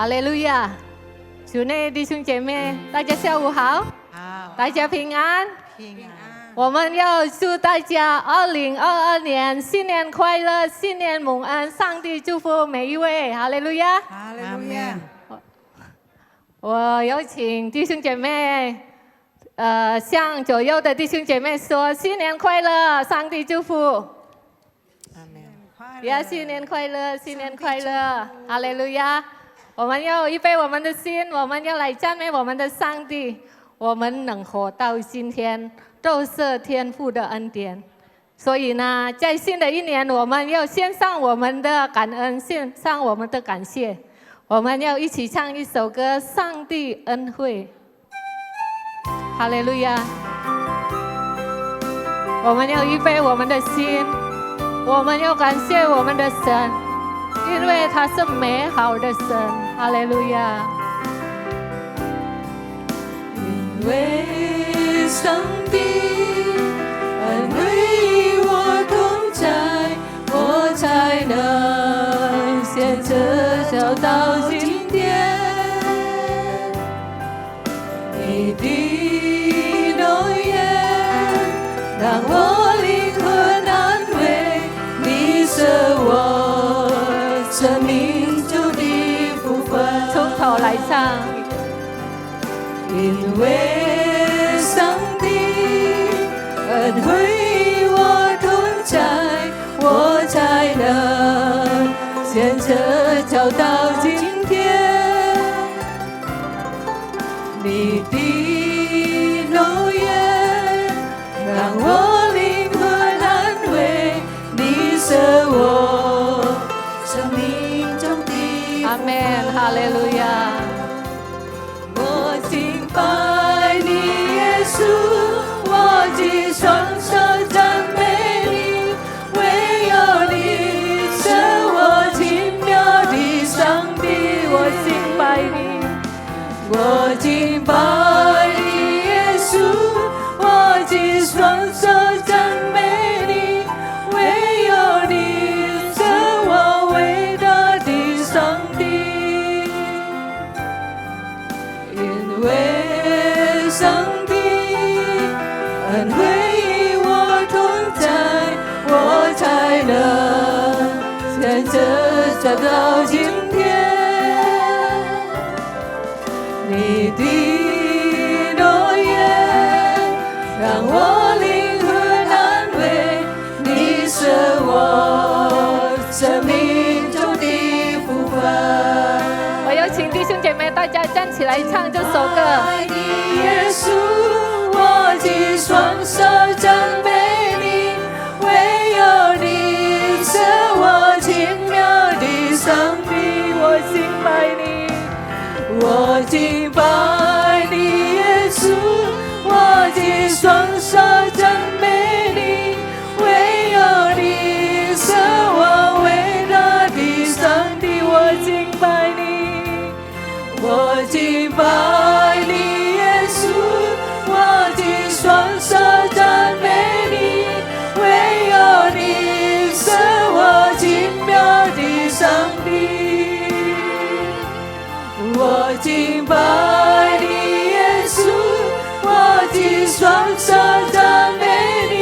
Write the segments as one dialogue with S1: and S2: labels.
S1: 哈利路亚！主内弟兄姐妹，大家下午好，大家平安。我们要祝大家2022年新年快乐，新年蒙恩，上帝祝福每一位，哈利路亚！
S2: 哈利路亚！
S1: 我有请弟兄姐妹，向左右的弟兄姐妹说新年快乐，上帝祝福。
S2: 阿门。
S1: 呀，新年快乐，新年快乐，哈利路亚！我们要预备我们的心，我们要来赞美我们的上帝。我们能活到今天，都是天父的恩典。所以呢，在新的一年，我们要献上我们的感恩，献上我们的感谢。我们要一起唱一首歌《上帝恩惠》，哈利路亚！我们要预备我们的心，我们要感谢我们的神，因为他是美好的神，哈利路亚！
S3: 因为上帝恩惠与我同在，我才能显着走到今天。你的诺言让我灵魂安慰，你是我生命中的福分。
S1: 从头来唱。
S3: 因为上帝恩惠与我同在，我才能显着走到今天。你的诺言让我灵魂安慰，你是我生命中的
S1: 阿门，哈利路亚！
S3: 我敬拜你，耶稣，我的双手赞美你，唯有你是我奇妙的上帝。我敬拜你，我敬拜你，耶稣，我的双手赞美你，唯有你是我伟大的上帝。因为上帝恩惠与我同在，我才能显着走到今天。你的诺言让我灵魂安慰，你是我生命中的福分。
S1: 我有请弟兄姐妹，大家站起来唱这首歌。
S3: 爱你，耶稣，我的双手赞美你，唯有你是我奇妙的上帝。我敬拜你，我敬拜你，耶稣，我的双手赞美你，唯有你是我伟大的上帝。我敬拜你，我敬拜你，耶稣，我的双手赞美你，唯有你是我奇妙的上帝。我敬拜你，耶稣，我的双手赞美你，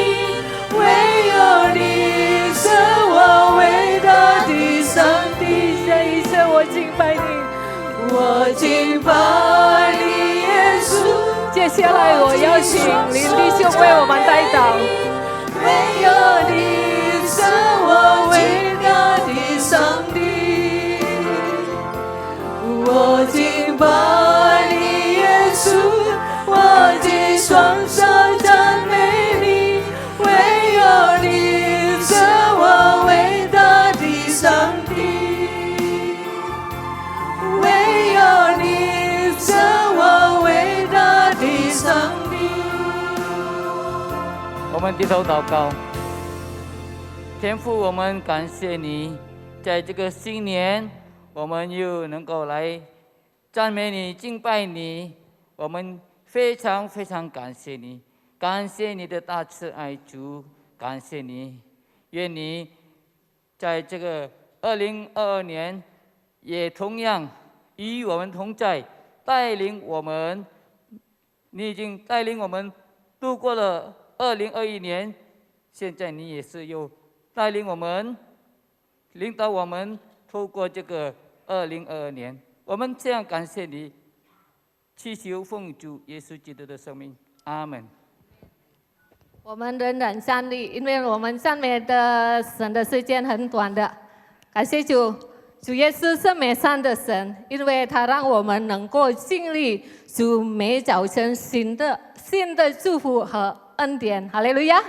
S3: 唯有你是我伟大的上帝。这一生我敬拜你，我敬拜你，耶稣。
S1: 接下来我邀请林弟兄为我们代祷。
S3: 唯有你是我伟大的上帝。我敬拜你，耶稣，我的双手赞美你，唯有你是我伟大的上帝。唯有你是我伟大的上帝。
S4: 我们低头祷告，天父，我们感谢你，在这个新年，我们又能够来赞美你、敬拜你，我们非常非常感谢你，感谢你的大慈爱主，感谢你，愿你在这个2022年，也同样与我们同在，带领我们。你已经带领我们度过了2021年，现在你也是又带领我们、领导我们透过这个2022年。我们这样感谢你，祈求奉主耶稣基督的生命，阿门。
S1: 我们仍然站立，因为我们赞美的神的时间很短的。感谢主，主耶稣是美善的神，因为他让我们能够经历主每早晨新的祝福和恩典。哈利路亚！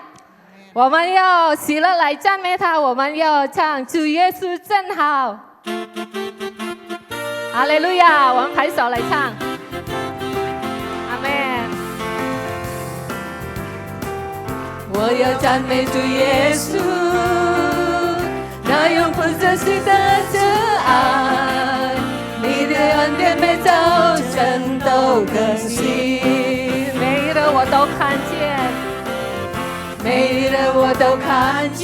S1: 我们要喜乐来赞美他，我们要唱主耶稣真好。哈利路亚！我们拍手来唱。阿门。
S3: 我要赞美主耶稣，那永不止息的慈爱，你的恩典每早晨都更新，
S1: 每一日我都看见，
S3: 每一日我都看见，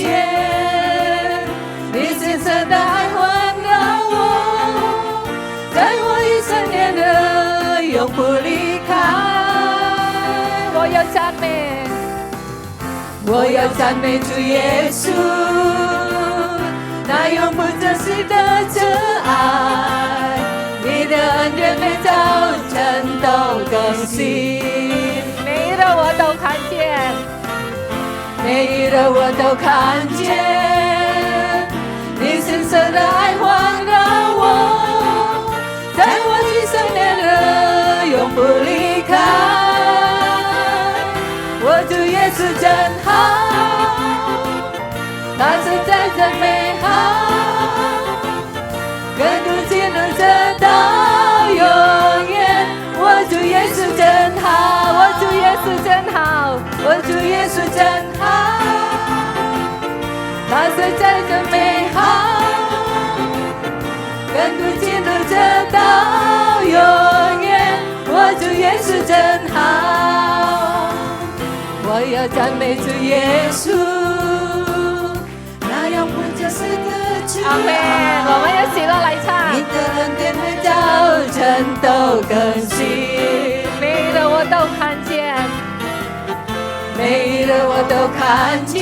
S3: 你深深的爱环绕我，在我一生年的永不离开。
S1: 我要赞美，
S3: 我要赞美主耶稣，那永不止息的慈爱，你的恩典每早晨都更新，
S1: 每一日我都看见，
S3: 每一日我都看见，你深深的爱环绕我，在我一生年的永不离开。我主耶稣真好，他实在真美好，跟如今能直到永远。我主耶稣真好，
S1: 我主耶稣真好，
S3: 我主耶稣真好，他实在真美好，跟如今能直到永远。我主耶稣真好，我要赞美主耶稣，那永不止息的慈爱。
S1: 阿门。我们要喜乐来唱，
S3: 你的恩典每早晨都更新，
S1: 每一日我都看见，
S3: 每一日我都看见，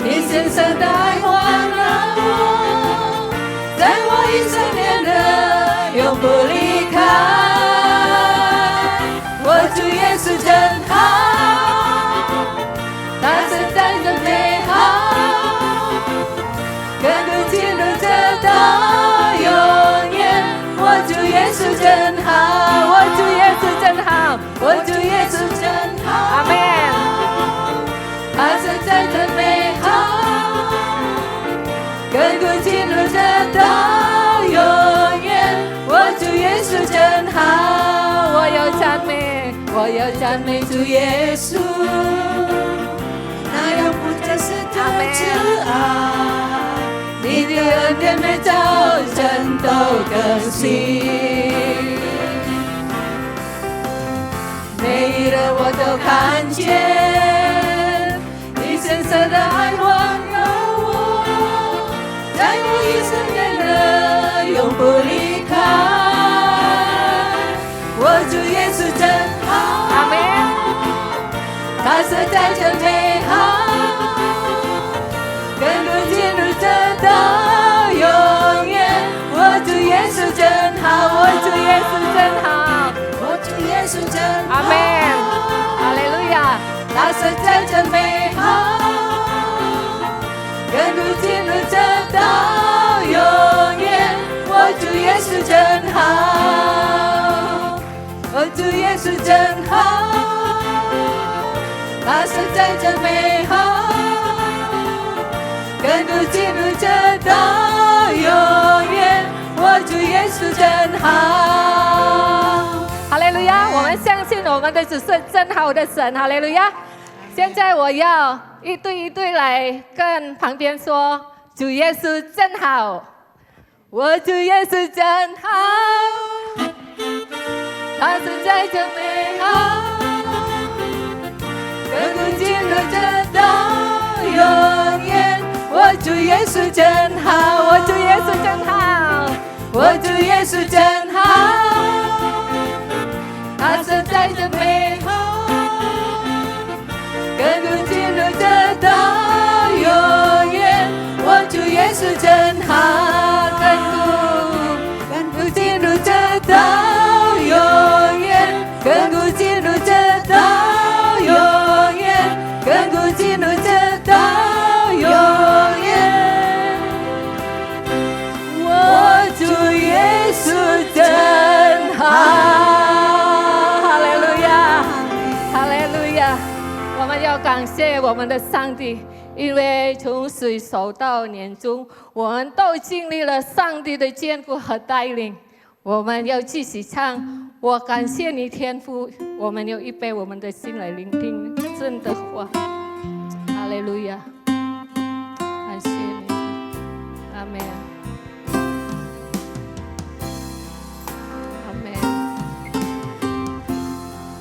S3: 你深深的爱环绕我，在我一生年的永不离开。我主耶稣真好，他实在真美好，跟如今能直到永远。我主耶稣真好，
S1: 我主耶稣真好，
S3: 我主耶稣真好，
S1: 阿门。
S3: 他实在真美好，跟如今能直到永远。我主耶稣真好，
S1: 我要赞美，
S3: 我要赞美主耶稣，那永不止息的慈爱，你的恩典每早晨都更新，每一日我都看见，你深深的爱环绕我，在我一生年的永不离开。我主耶稣真好，
S1: 阿门。
S3: 他实在真美好，跟如今如直到永远。我主耶稣真好，我主耶稣真好，我主耶稣真好，
S1: 阿门。哈利路亚。
S3: 他实在真美好，跟如今如直到永远。我主耶稣真好，我主耶稣真好，他实在真美好，跟如今如直到永远。我主耶稣真好。
S1: 哈利路亚！我们相信我们的主是真好的神。哈利路亚！现在我要一对一对来跟旁边说：主耶稣真好，
S3: 我主耶稣真好，他实在真美好，跟如今如直到永远。我主耶稣真好，
S1: 我主耶稣真好，
S3: 我主耶稣真好，他所在的美好，亘古记录着到永远。我主耶稣真好，亘古记录着到永远，亘古记录着到永远，亘古记录着到永远。我主耶稣真好，
S1: 哈利路亚，哈利路亚！我们要感谢我们的上帝，因为从水手到年终，我们都经历了上帝的眷顾和带领。我们要继续唱，我感谢你天父。我们要预备我们的心来聆听神的话。哈利路亚，感谢你，阿门。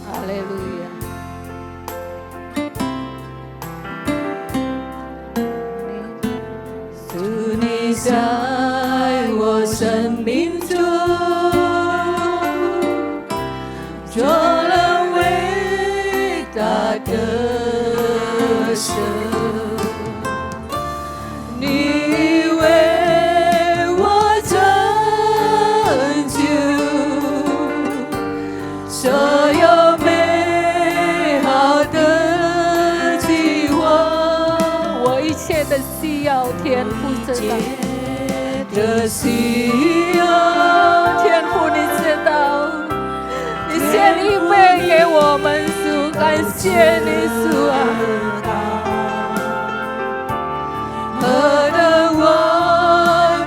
S1: 哈利路亚！
S3: 主你在我生命中做了伟大的事，你为我成就所有美好的计划，
S1: 我一切的需要，天父知道。
S3: 的需要，
S1: 天父你知道，你先预备给我们主，感谢你主啊！
S3: 何等完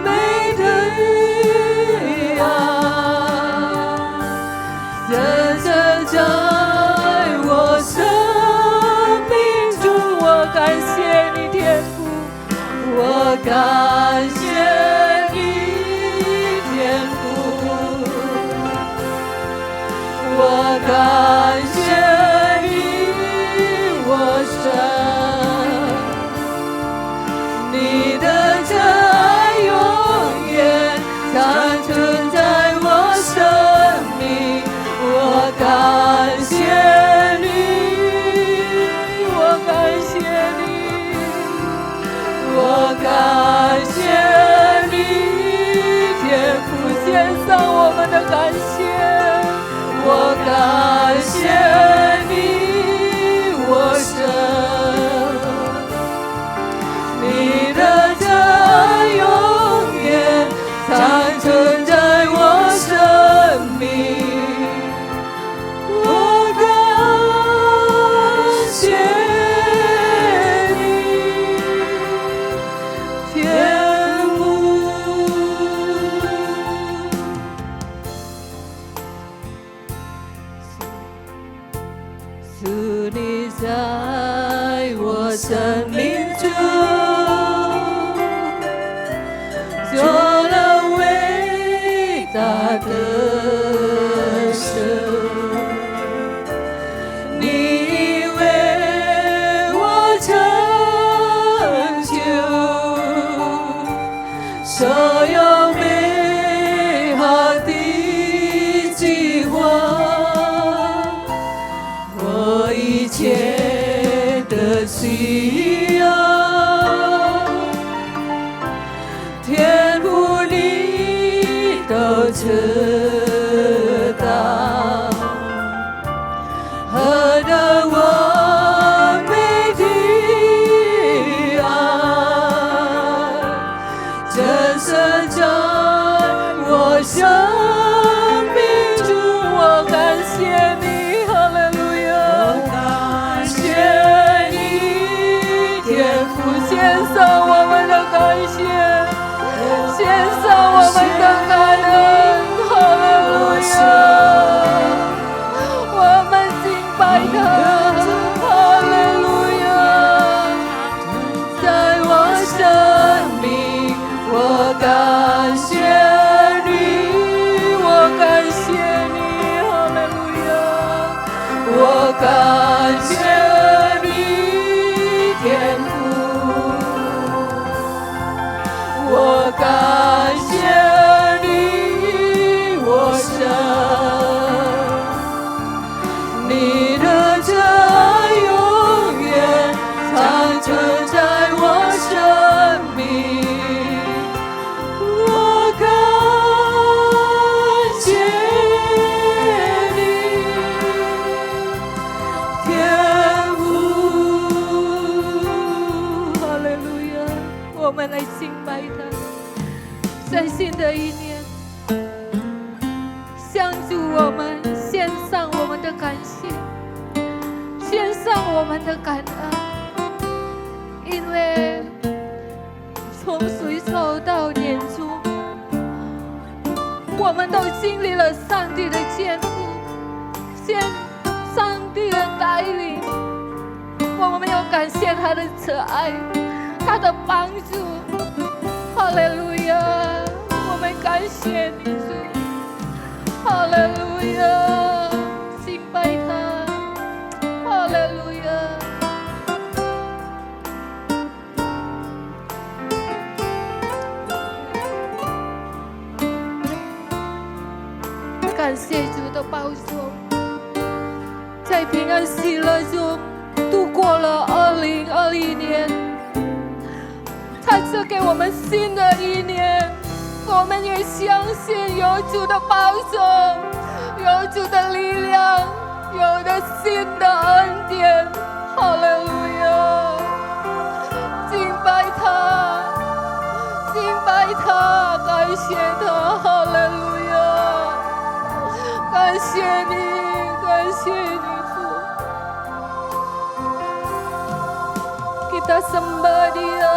S3: 美的爱，深深在我生命中，我感谢你天父，我感谢你天父，我感谢你我神，你的真爱永远长存在我生命，我感谢你，我感谢你，我感谢你，天父献上我们的感谢，我感谢你，我神，你的真爱永远长存在我生命，我感谢你，天父。主你在我生命中做了伟大的事，你为我成就所有美好的计划。我一切的需要，天父你都知道，何等完美的爱，真深在我生命中，我感谢你。哈利路亚，感谢你，
S1: 的感恩，因为从岁首到年终，我们都经历了上帝的监护，上帝的带领，我们要感谢他的慈爱，他的帮助。哈利路亚，我们感谢你主。哈利路亚，敬拜他。哈利路亚。感谢主的保守，在平安喜乐中度过了2021年。他赐给我们新的一年，我们也相信有主的保守，有主的力量，有了新的恩典。哈利路亚，敬拜他，敬拜他，感谢他。哈利路亚，感谢你，感谢你主。Kita sembah Dia.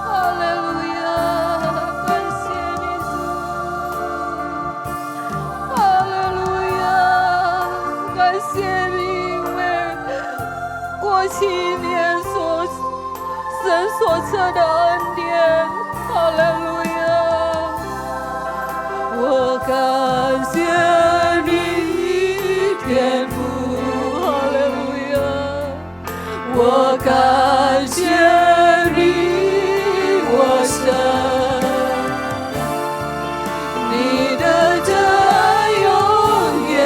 S1: Hallelujah， 所赐的恩典，哈利路亚！我感谢你，天父，哈利路亚！我感谢你，我神，你的真永远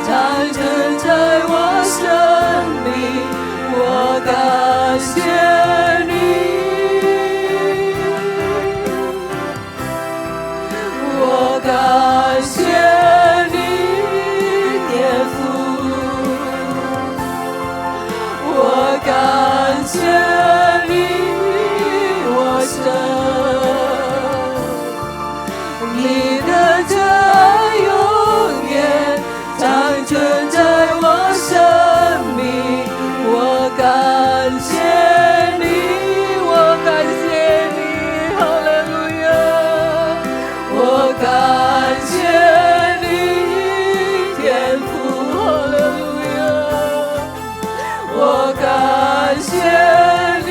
S1: 长存在我生命，我感谢。感谢你，天父，我感谢你，我神，你的真永远长存在我生命，我感谢你，我感谢你，哈利路亚，我感谢你，天父，哈利路亚！我感谢你，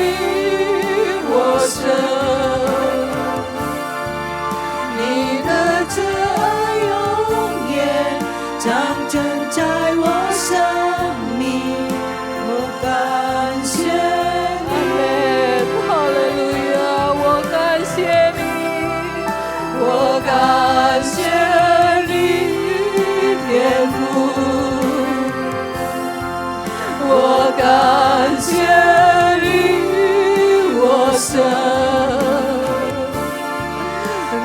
S1: 我神，你的真永远长存在我生命，我感谢你，哈利路亚！我感谢你，我感谢你，天父，我感谢你，我神，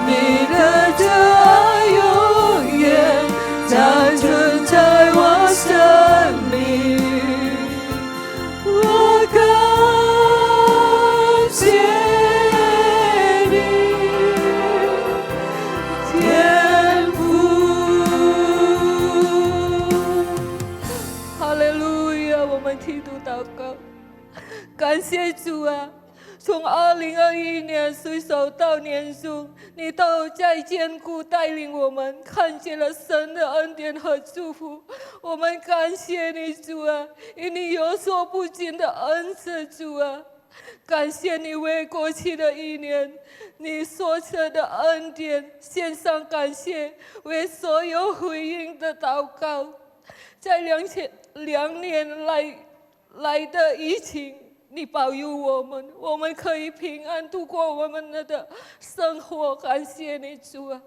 S1: 你的真永远长存在我生命，我感谢你，天父。哈利路亚！我们提督祷告，感谢主啊！从2021年岁首到年终，你都在坚固带领我们，看见了神的恩典和祝福。我们感谢你，主啊，因你有所不尽的恩赐，主啊。感谢你为过去的一年你所赐的恩典献上感谢，为所有回应的祷告。在2年来的疫情，你保佑我们，我们可以平安度过我们的生活。感谢你，主啊！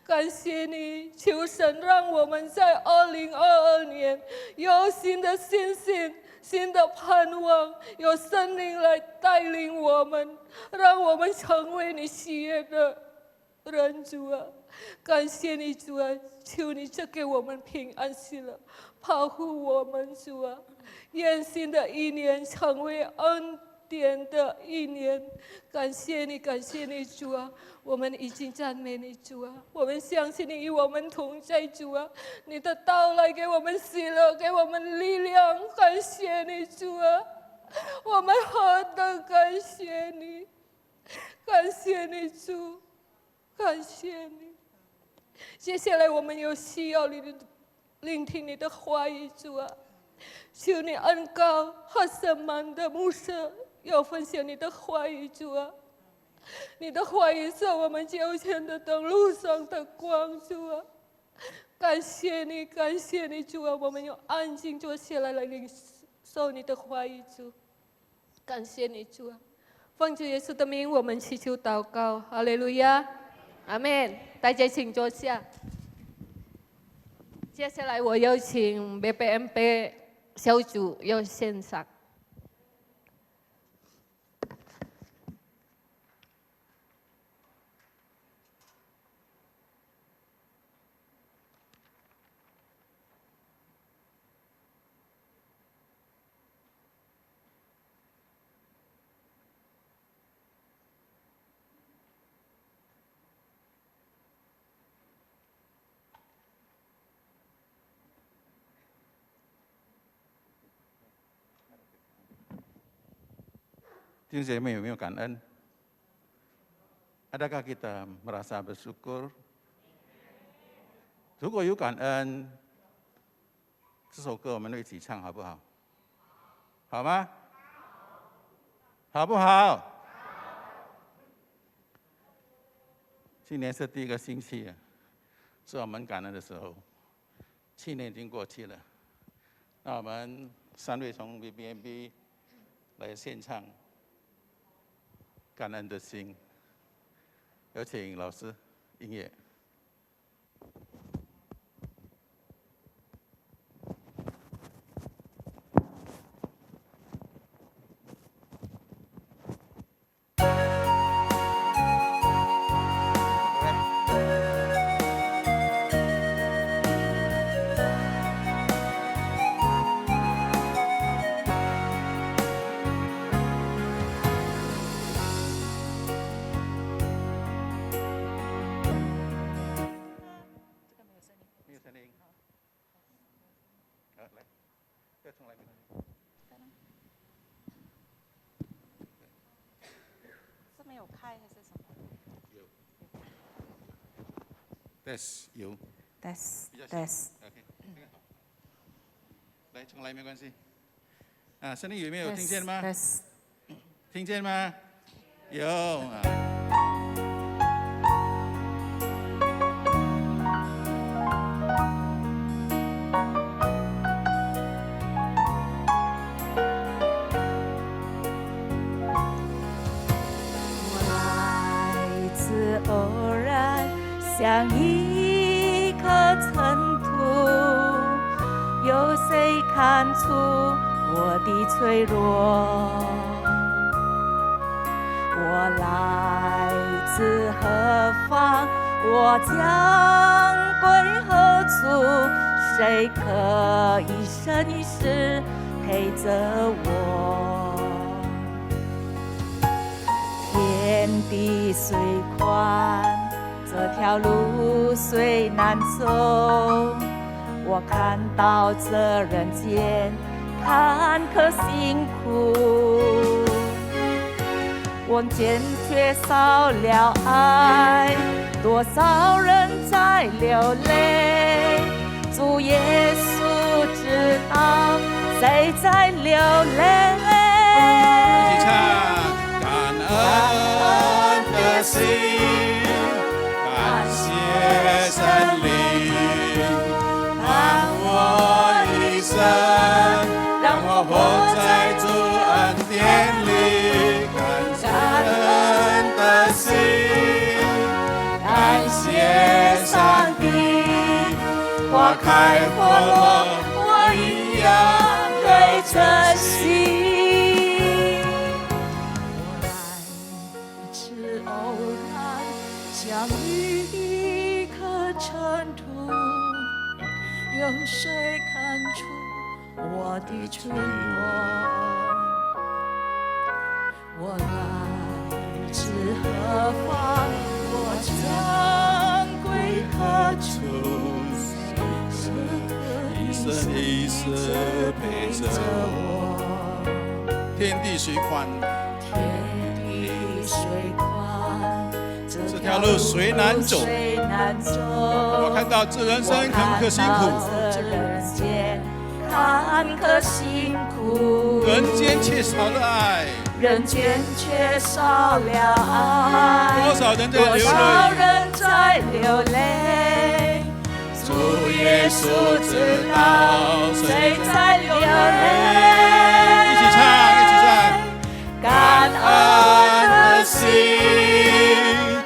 S1: 感谢你，求神让我们在2022年有新的信心、新的盼望，有圣灵来带领我们，让我们成为你喜悦的
S3: 人，主啊，感谢你，主啊，求你赐给我们平安喜乐，保护我们，主啊，愿新的一年成为恩典的一年。感谢你，感谢你，主啊，我们已经赞美你，主啊，我们相信你与我们同在，主啊，你的到来给我们喜乐，给我们力量。感谢你，主啊，我们何等感谢你，感谢你，主。感谢你，接下来我们有需要你的聆听你的话语，主啊，求你恩膏和神们的牧师要分享你的话语，主啊，你的话语是我们脚前的灯，路上的光，主啊，感谢你，感谢你，主啊，我们要安静坐下来领受你的话语，主，感谢你，主啊，奉主耶稣的名，我们祈求祷告，哈利路亚。阿门！大家请坐下。接下来我有请 BPMP 小组要献上。
S5: 弟兄姐妹有没有感恩 ？Adakah kita merasa bersyukur？ 如果有感恩，这首歌我们一起唱好不好？好吗？好不好？今年是第一个星期，是我们感恩的时候。去年已经过去了，那我们3位从 BBMB 来献唱。感恩的心，有请老师音乐。
S2: 是没有开还是什么？
S5: 有。Test 有。
S2: Test。
S5: OK， 好。来，重来没关系。啊，声音有没有听见吗？听见吗？有啊。
S3: 偶然像一颗尘土，有谁看出我的脆弱？我来自何方？我将归何处？谁可以生一世陪着我？天地虽宽，这条路虽难走，我看到这人间坎坷辛苦，我间缺少了爱，多少人在流泪，主耶稣知道谁在流泪。
S5: 一起唱。感恩的心，感谢神灵，伴我一生，让我活在主恩典里。感恩的心，感谢上帝，花开花落，我一样对着心。
S3: 相遇谁看出我的脆弱？我来自何方？我将归何处？
S5: 一生一世陪着我，天地虽宽，
S3: 天地虽宽，
S5: 这条路虽难走。
S3: 虽难走。
S5: 我看到这人生坎坷辛苦，
S3: 这人间坎坷辛苦，
S5: 人间缺少了爱，
S3: 人间缺少了爱，
S5: 多少人在流泪，
S3: 多少人在流泪。主耶稣知道谁在流泪。
S5: 一起唱，一起唱。
S3: 感恩的心，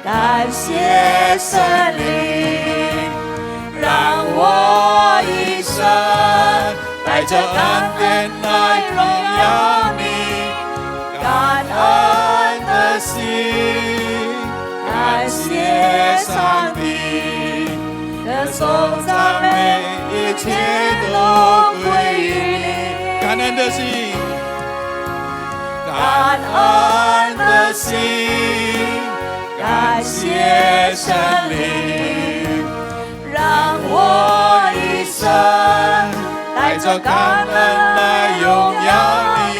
S3: 感谢神灵，让我一生带着恩典来荣耀你。感恩的心，感谢上帝，歌颂赞美，一切都归于你。
S5: 感恩的心，
S3: 感恩的心，感谢神灵，让我一生带着感恩来荣耀你。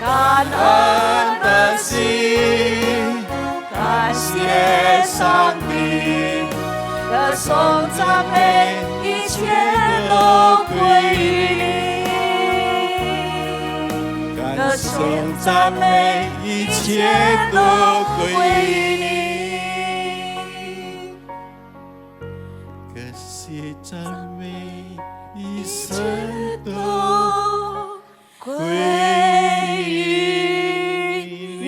S3: 感恩的心，感谢上帝，歌颂赞美，一切都归于你。歌颂赞美，一切都归于你。
S5: 歌谢赞美，一生都
S3: 归于你。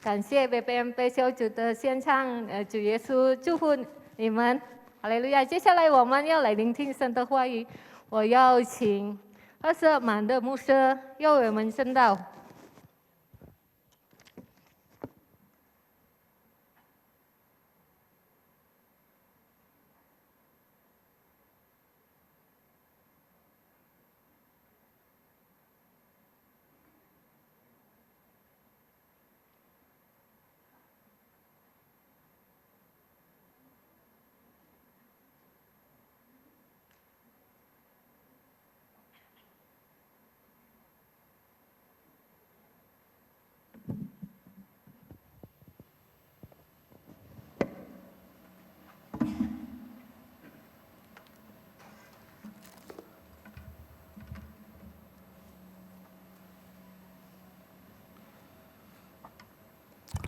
S1: 感谢 BBMP 小组的献唱，主耶稣祝福你们，哈利路亚！接下来我们要来聆听神的话语，我要请22满的牧师要为我们证道。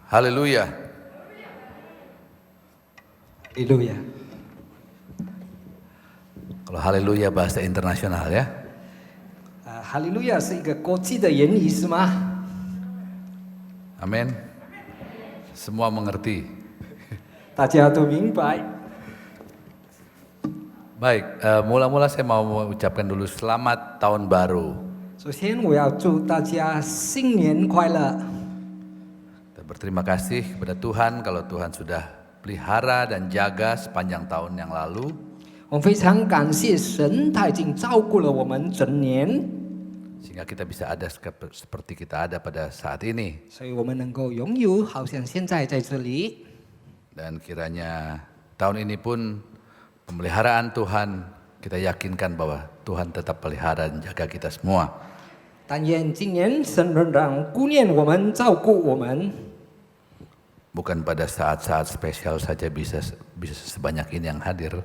S6: Haleluya.
S7: Haleluya.
S6: Kalau haleluya bahasa internasional ya.
S7: 哈利路亚是一个国际的言语是吗？
S6: Amin. Semua mengerti.
S7: 大家都明白。
S6: Baik, mula-mula saya mau mengucapkan dulu selamat tahun baru.
S7: 首先我要祝大家新年快乐。
S6: Kita berterima kasih kepada Tuhan kalau Tuhan sudah pelihara dan jaga sepanjang tahun yang lalu.
S7: 我非常感谢神，他已经照顾了我们整年，
S6: Sehingga kita bisa ada seperti kita ada pada saat ini.
S7: 所以我们能够拥有，好像现在在这里。
S6: Dan kiranya tahun ini pun pemeliharaan Tuhan, kita yakinkan bahwa Tuhan tetap pelihara dan jaga kita semua.
S7: 但愿今年神仍然顾念我们，照顾我们。
S6: Bukan pada saat-saat spesial saja bisa sebanyak ini yang hadir.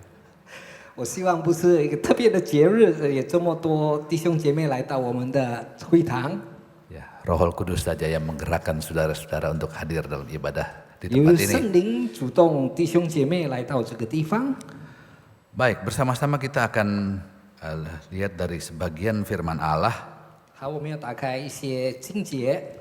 S7: 我希望不是一个特别的节日，有这么多弟兄姐妹来到我们的会堂。
S6: Ya, Roh Kudus saja yang menggerakkan saudara-saudara untuk hadir dalam ibadah di
S7: 由
S6: tempat ini.
S7: 圣灵主动弟兄姐妹来到这个地方。
S6: Baik, bersama-sama kita akan lihat dari sebagian firman Allah.
S7: 好，我们要打开一些经节。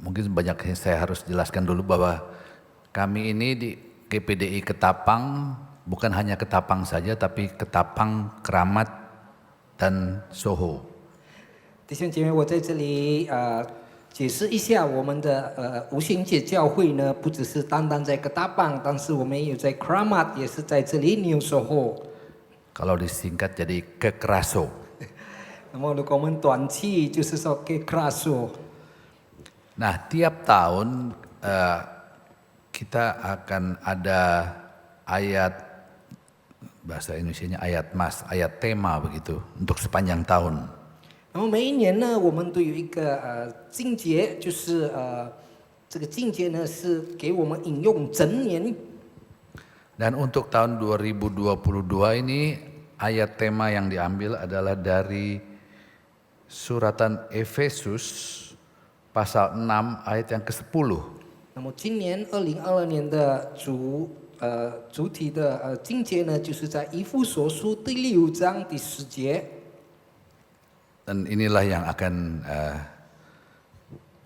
S6: Mungkin banyak yang saya harus jelaskan dulu bahwa kami ini di GPDI Ketapang bukan hanya Ketapang saja, tapi Ketapang, Keramat, dan Soho.
S7: 弟兄姐妹，我在这里解释一下，我们的无形界教会呢，不只是单单在Ketapang，但是我们也有在 Kramat， 也是在这里 New Soho。
S6: Kalau disingkat jadi Kekeraso.
S7: 那么如果我们短期就是说 Kekraso。
S6: Nah, tiap tahun kita akan ada ayat, bahasa Indonesianya ayat mas, ayat tema begitu untuk sepanjang tahun.
S7: 然后每一年呢，我们都有一个经节，就是这个经节呢是给我们引用整年。
S6: Dan untuk tahun 2022 ini ayat tema yang diambil adalah dari suratan Efesus pasal 6 ayat yang ke-10.
S7: 那么今年2022年的主体的经节呢，就是在以弗所书第6章第10节。
S6: Dan inilah yang akan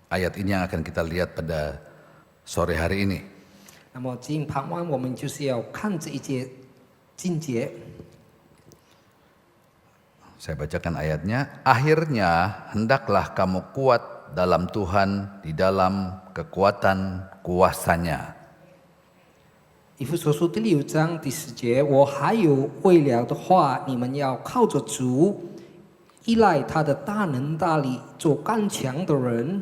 S6: ayat ini yang akan kita lihat pada sore hari ini.
S7: 那么今傍晚我们就是要看这一节经节。
S6: Saya bacakan ayatnya. Akhirnya hendaklah kamu kuat dalam Tuhan di dalam kekuatan kuasanya.
S7: 以弗所书第6章第10节，我还有未了的话，你们要靠着主，依赖他的大能大力，做刚强的人。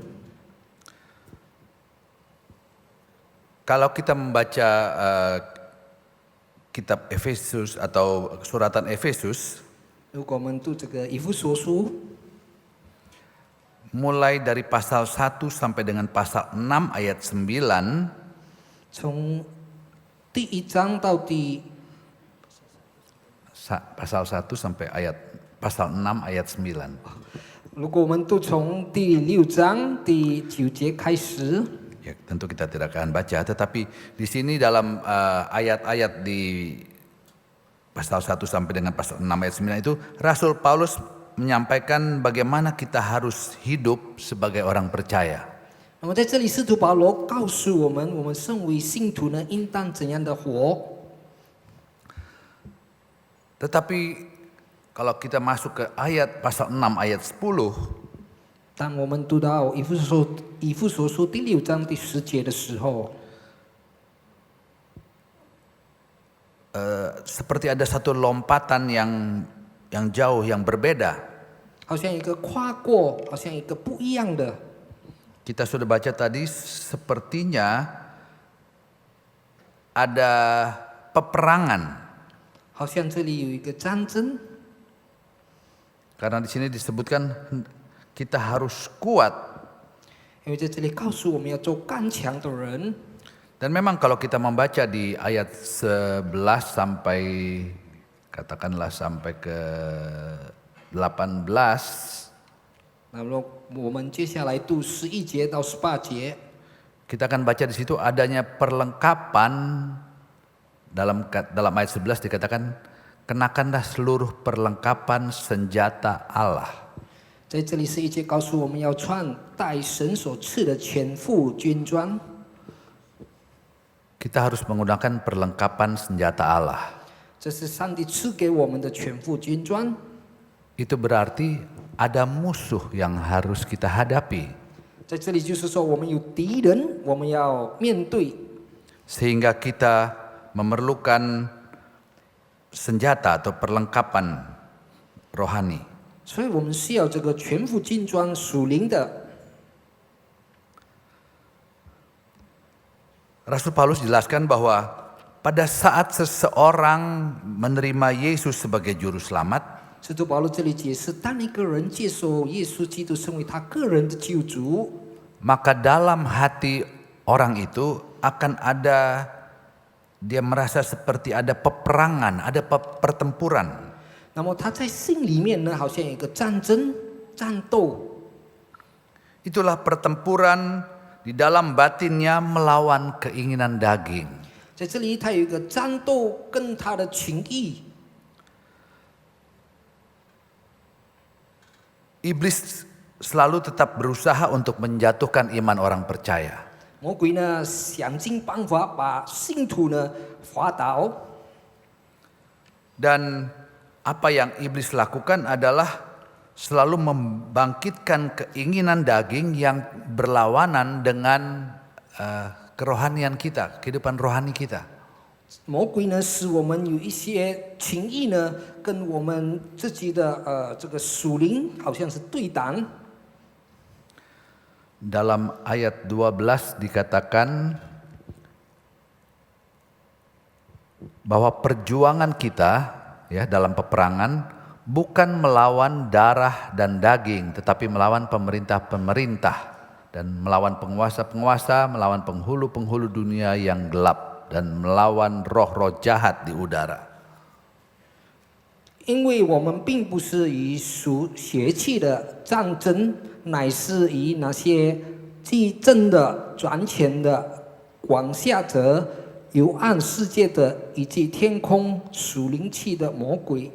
S6: Kalau kita membaca kitab Efesus atau suratan Efesus,
S7: 如果我们读这个以弗所书，
S6: mulai dari pasal 1 sampai dengan pasal 6 ayat 9,
S7: 从第1章到第
S6: pasal 1 sampai pasal 6 ayat 9.
S7: 如果我们读从第6章第9节开始，
S6: Ya, tentu kita tidak akan baca, tetapi di sini dalam ayat-ayat di pasal 1 sampai dengan pasal 6 ayat 9 itu Rasul Paulus menyampaikan bagaimana kita harus hidup sebagai orang percaya.
S7: 那么在这里，使徒保罗告诉我们，我们身为信徒呢，应当怎样的活。
S6: Tetapi kalau kita masuk ke ayat pasal 6 ayat 10,
S7: 当我们读到以弗所书第6章第10节的时候，
S6: seperti ada satu lompatan yang jauh, yang berbeda.
S7: 好像一个跨过，好像一个不一样的。
S6: Kita sudah baca tadi, sepertinya ada peperangan.
S7: 好像这里有一个战争，
S6: Karena di sini disebutkan kita harus kuat.
S7: 因为在这里告诉我们要做刚强的人。
S6: Dan memang kalau kita membaca di ayat 11 sampai katakanlah sampai ke 18,
S7: 那么我们接下来读11节到18节，
S6: kita akan baca di situ adanya perlengkapan. Dalam ayat 11 dikatakan kenakanlah seluruh perlengkapan senjata Allah.
S7: 在这里11节告诉我们要穿戴神所赐的全副军装。
S6: Kita harus menggunakan perlengkapan senjata Allah.
S7: 这是上帝赐给我们的全副军装。
S6: Itu berarti ada musuh yang harus kita hadapi.
S7: 在这里就是说，我们有敌人，我们要面对，
S6: Sehingga kita memerlukan senjata atau perlengkapan rohani.
S7: 所以我们需要这个全副军装属灵的。
S6: Rasul Paulus jelaskan bahwa pada saat seseorang menerima Yesus sebagai juru selamat,
S7: 使徒保罗这里解释，当一个人接受耶稣基督成为他个人的救主，
S6: maka dalam hati orang itu akan ada, dia merasa seperti ada peperangan, ada pertempuran.
S7: 那么他在心里面呢，好像有一个战争、战斗。
S6: Itulah pertempuran di dalam batinnya melawan keinginan daging.
S7: 在这里，他有一个战斗跟他的情谊。
S6: iblis selalu tetap berusaha untuk menjatuhkan iman orang percaya.
S7: 魔鬼呢想尽办法把信徒呢滑倒，
S6: Dan apa yang iblis lakukan adalah selalu membangkitkan keinginan daging yang berlawanan dengan kerohanian kita, kehidupan rohani kita.
S7: 魔鬼呢使我们有一些情意呢跟我们自己的这个属灵好像是对挡。
S6: Dalam ayat 12 dikatakan bahwa perjuangan kita ya dalam peperangan bukan melawan darah dan daging, tetapi melawan pemerintah-pemerintah dan melawan penguasa-penguasa, melawan penghulu-penghulu dunia yang gelap dan melawan roh-roh jahat di udara.
S7: 因为我们并不是以属血气的战争，乃是以那些既正的、掌权的、管辖者、幽暗世界的以及天空属灵气的魔鬼。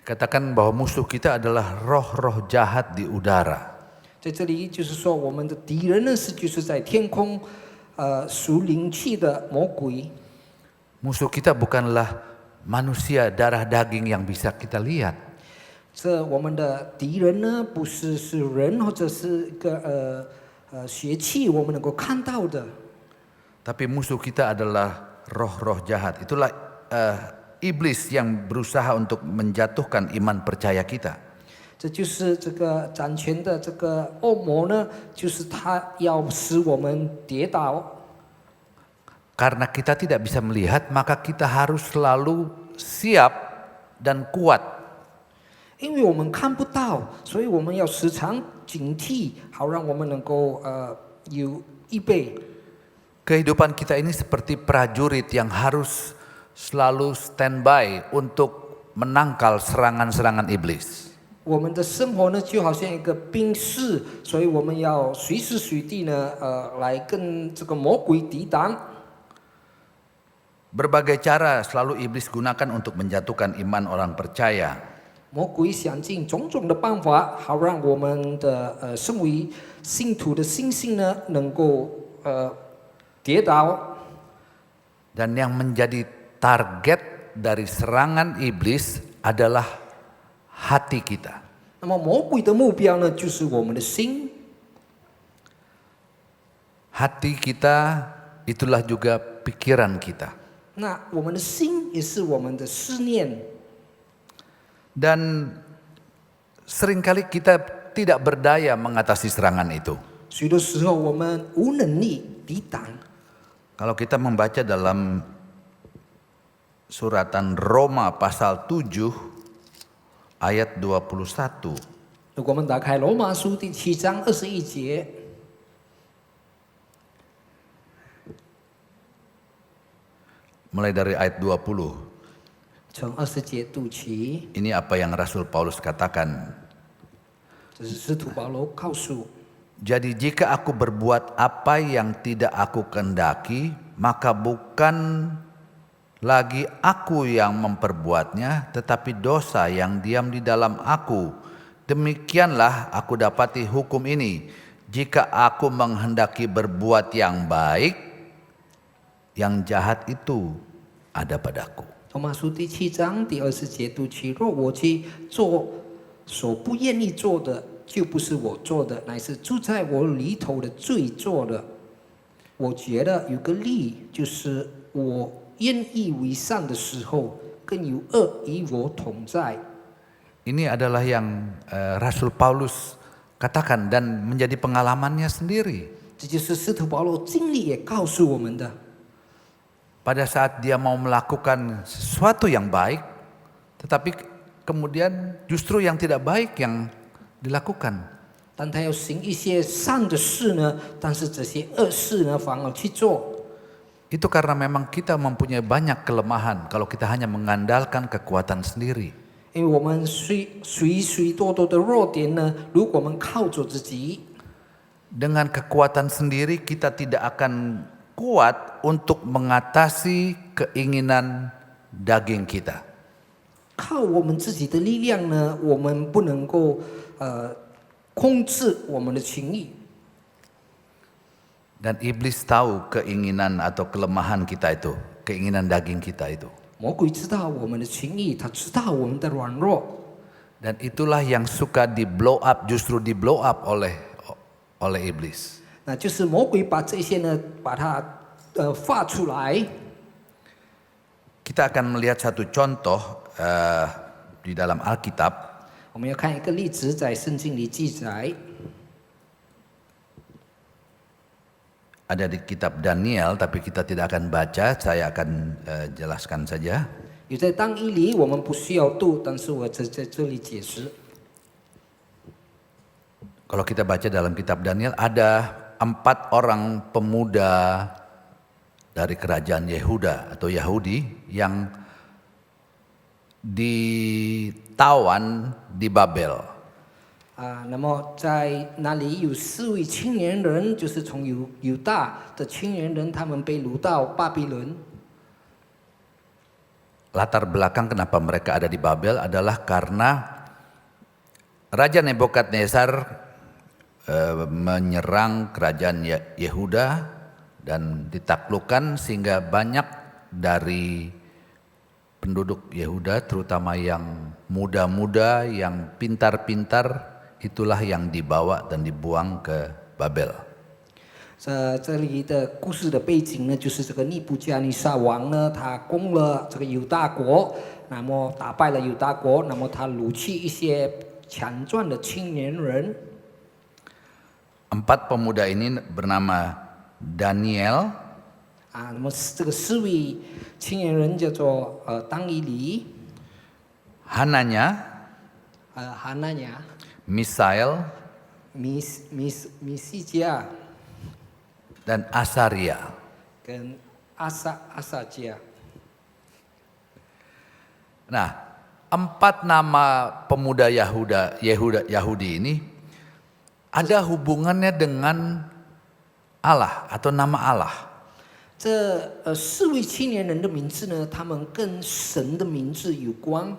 S6: Dikatakan bahwa musuh kita adalah roh-roh jahat di udara.
S7: 在这里就是说，我们的敌人呢就是在天空，属灵气的魔鬼。
S6: Musuh kita bukanlah manusia darah daging yang bisa kita lihat.
S7: 这我们的敌人呢，不是人或者是一个血气我们能够看到的。
S6: Tapi musuh kita adalah roh-roh jahat. Itulah iblis yang berusaha untuk menjatuhkan iman percaya kita.
S7: 这就是这个掌权的这个恶魔呢，就是他要使我们跌倒。
S6: Karena kita tidak bisa melihat, maka kita harus selalu siap dan kuat.
S7: 因为我们看不到，所以我们要时常警惕，好让我们能够有预备。
S6: Kehidupan kita ini seperti prajurit yang harus selalu standby untuk menangkal serangan-serangan iblis.
S7: 我们的生活呢，就好像一个兵士，所以我们要随时随地呢，来跟这个魔鬼抵挡。
S6: Berbagai cara selalu iblis gunakan untuk menjatuhkan iman orang percaya.
S7: 魔鬼想尽种种的办法，好让我们的身为信徒的信心呢，能够跌倒。
S6: Dan yang menjadi target dari serangan iblis adalah hati kita.
S7: 那么魔鬼的目标呢，就是我们的心。
S6: Hati kita itulah juga pikiran kita.
S7: 那我们的心也是我们的思念。
S6: Dan seringkali kita tidak berdaya mengatasi serangan itu.
S7: 许多时候我们无能力抵挡。
S6: Kalau kita membaca dalam suratan Roma pasal 7 ayat 21.
S7: 如果我们打开罗马书第7章21节，
S6: Mulai dari ayat 20.
S7: 从20节读起，
S6: Ini apa yang Rasul Paulus katakan.
S7: 这是使徒保罗告诉。
S6: Jadi jika aku berbuat apa yang tidak aku kehendaki, maka bukan lagi aku yang memperbuatnya, tetapi dosa yang diam di dalam aku. Demikianlah aku dapati hukum ini. Jika aku menghendaki berbuat yang baik, yang jahat itu ada padaku.
S7: 罗马书第7章第20节读起：若我去做所不愿意做的，就不是我做的，乃是住在我里头的罪做的。我觉得有个利，就是我愿意为善的时候，更有恶与我同在。
S6: Ini adalah yang Rasul Paulus katakan dan menjadi pengalamannya sendiri.
S7: 这就是使徒保罗经历也告诉我们的。
S6: Pada saat dia mau melakukan sesuatu yang baik, tetapi kemudian justru yang tidak baik yang dilakukan.
S7: 当他要行一些善的事呢，但是这些恶事呢，反而去做。
S6: Itu karena memang kita mempunyai banyak kelemahan kalau kita hanya mengandalkan kekuatan sendiri.
S7: 因为我们许多的弱点呢，如果我们靠着自己，
S6: Dengan kekuatan sendiri kita tidak akan kuat untuk mengatasi keinginan daging kita.
S7: 靠我们自己的力量呢，我们不能够控制我们的情欲。
S6: Dan iblis tahu keinginan atau kelemahan kita itu, keinginan daging kita itu.
S7: 魔鬼知道我们的情欲，他知道我们的软弱，
S6: Dan itulah yang suka di blow up, justru di blow up oleh iblis.
S7: 那就是魔鬼把这些呢，把它发出来。
S6: Kita akan melihat satu contoh di dalam Alkitab.
S7: 我们要看一个例子，在圣经里记载，
S6: Ada di kitab Daniel, tapi kita tidak akan baca, saya akan jelaskan saja.
S7: 有在当以里，我们不需要读，但是我在这里解释。
S6: Kalau kita baca dalam kitab Daniel, ada 4 orang pemuda dari kerajaan Yehuda atau Yahudi yang ditawan di Babel.
S7: 那么在那里有4位青年人，就是从犹大的青年人，他们被掳到巴比伦。
S6: Latar belakang kenapa mereka ada di Babel adalah karena Raja Nebukadnezar menyerang kerajaan Yehuda dan ditaklukkan sehingga banyak dari penduduk Yehuda, terutama yang muda-muda, yang pintar-pintar, itulah yang dibawa dan dibuang ke Babel.
S7: 这里的故事的背景呢，就是这个尼布加尼撒王呢，他攻了这个犹大国，那么打败了犹大国，那么他掳去一些强壮的青年人。
S6: 4 pemuda ini bernama Daniel,
S7: 那么这个4位青年人叫做当以理、
S6: Hananya,
S7: 哈纳雅、
S6: Misael,
S7: 米西加
S6: dan Asaria.
S7: 跟阿萨加。
S6: Nah, 4 nama pemuda Yahudi ini ada hubungannya dengan Allah atau nama Allah.
S7: 这4位青年人的名字呢，他们跟神的名字有关。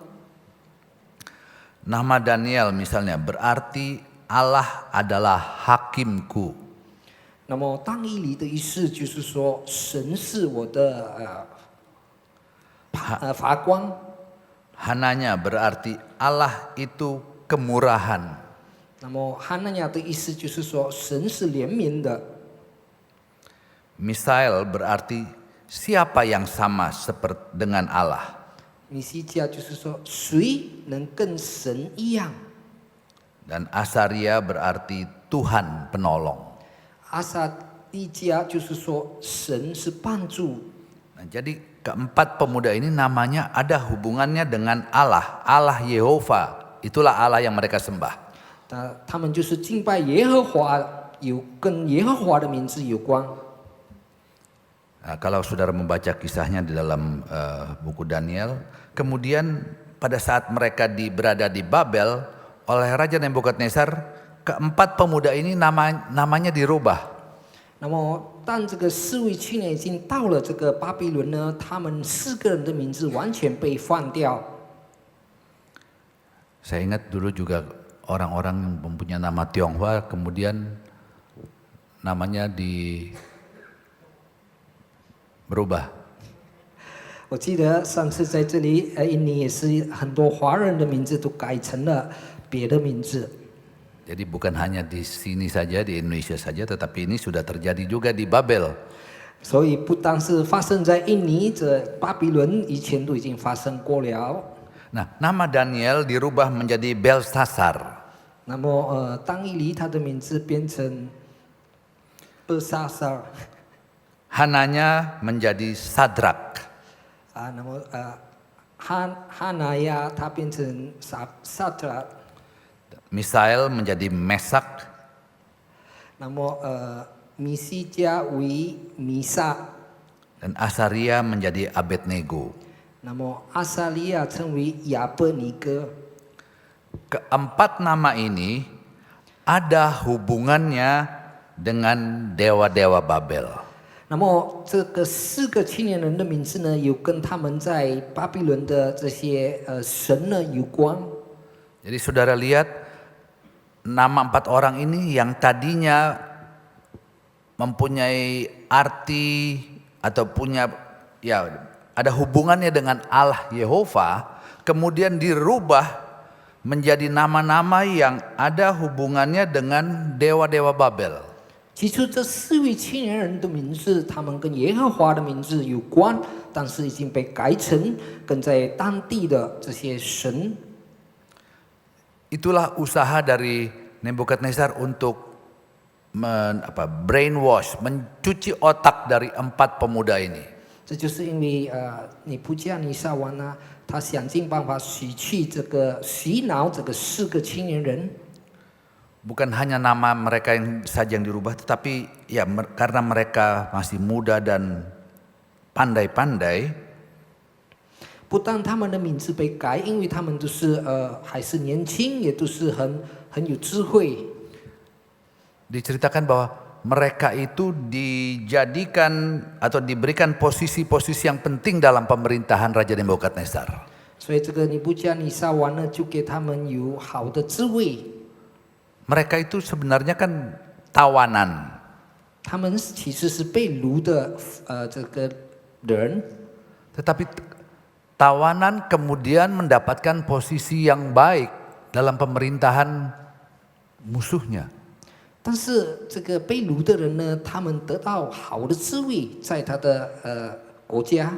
S6: Nama Daniel misalnya berarti Allah adalah hakimku.
S7: 那么当以理的意思就是说，神是我的法官。
S6: Hananya berarti Allah itu kemurahan.
S7: 那么哈纳雅的意思就是说，神是怜悯的。
S6: Misael berarti siapa yang sama seperti dengan Allah.
S7: 米西加就是说，谁能跟神一样？
S6: Dan Asaria berarti Tuhan penolong.
S7: 阿萨利加就是说，神是帮助。
S6: Nah, jadi keempat pemuda ini namanya ada hubungannya dengan Allah, Allah Yehova. Itulah Allah yang mereka sembah.
S7: 他们就是敬拜耶和华，有跟耶和华的名字有关。
S6: Nah, kalau saudara membaca kisahnya di dalam buku Daniel, kemudian pada saat mereka berada di Babel oleh Raja Nebukadnezar, keempat pemuda ini namanya dirubah.
S7: 那么，当这个4位青年已经到了这个巴比伦呢，他们4个人的名字完全被换掉。
S6: Saya ingat dulu juga orang-orang yang mempunyai nama Tionghoa, kemudian namanya berubah.
S7: 我记得上次在这里，印尼也是很多华人的名字都改成了别的名字。
S6: Jadi bukan hanya di sini saja, di Indonesia saja, tetapi ini sudah terjadi juga di Babel.
S7: 所以不单是发生在印尼，这巴比伦以前都已经发生过了。
S6: Nah, nama Daniel dirubah menjadi Belshazzar.
S7: 那么当以理他的名字变成贝沙撒，
S6: Hananya menjadi Sadrak.
S7: 那么哈拿亚他变成萨特，
S6: Misael menjadi Mesak.
S7: 那么米西加为弥撒，
S6: Dan Asaria menjadi Abednego.
S7: 那么阿萨利亚称为亚伯尼哥。
S6: Keempat nama ini ada hubungannya dengan dewa-dewa Babel.
S7: 那么这个4个青年人的名字呢，有跟他们在巴比伦的这些神呢有关。
S6: Jadi saudara lihat nama 4 orang ini yang tadinya mempunyai arti atau punya ada hubungannya dengan Allah Yehova, kemudian dirubah menjadi nama-nama yang ada hubungannya dengan dewa-dewa Babel.
S7: 起初这4位青年人的名字，他们跟耶和华的名字有关，但是已经被改成跟在当地的这些神。
S6: Itulah usaha dari Nebukadnezar untuk brainwash, mencuci otak dari 4 pemuda ini.
S7: 这就是因为尼布加尼撒王呢，他想尽办法洗脑这个4个青年人。
S6: Bukan hanya nama mereka yang saja yang dirubah, tetapi ya karena mereka masih muda dan pandai-pandai.
S7: 不但他们的名字被改，因为他们都是还是年轻，也都是很有智慧。
S6: Diceritakan bahwa mereka itu dijadikan atau diberikan posisi-posisi yang penting dalam pemerintahan Raja Nebukadnezar.
S7: 所以这个尼布加尼撒王呢，就给他们有好的智慧。
S6: Mereka itu sebenarnya kan tawanan.
S7: 他们其实是被掳的这个人，
S6: Tetapi tawanan kemudian mendapatkan posisi yang baik dalam pemerintahan musuhnya.
S7: 但是这个被掳的人呢，他们得到好的智慧，在他的国家，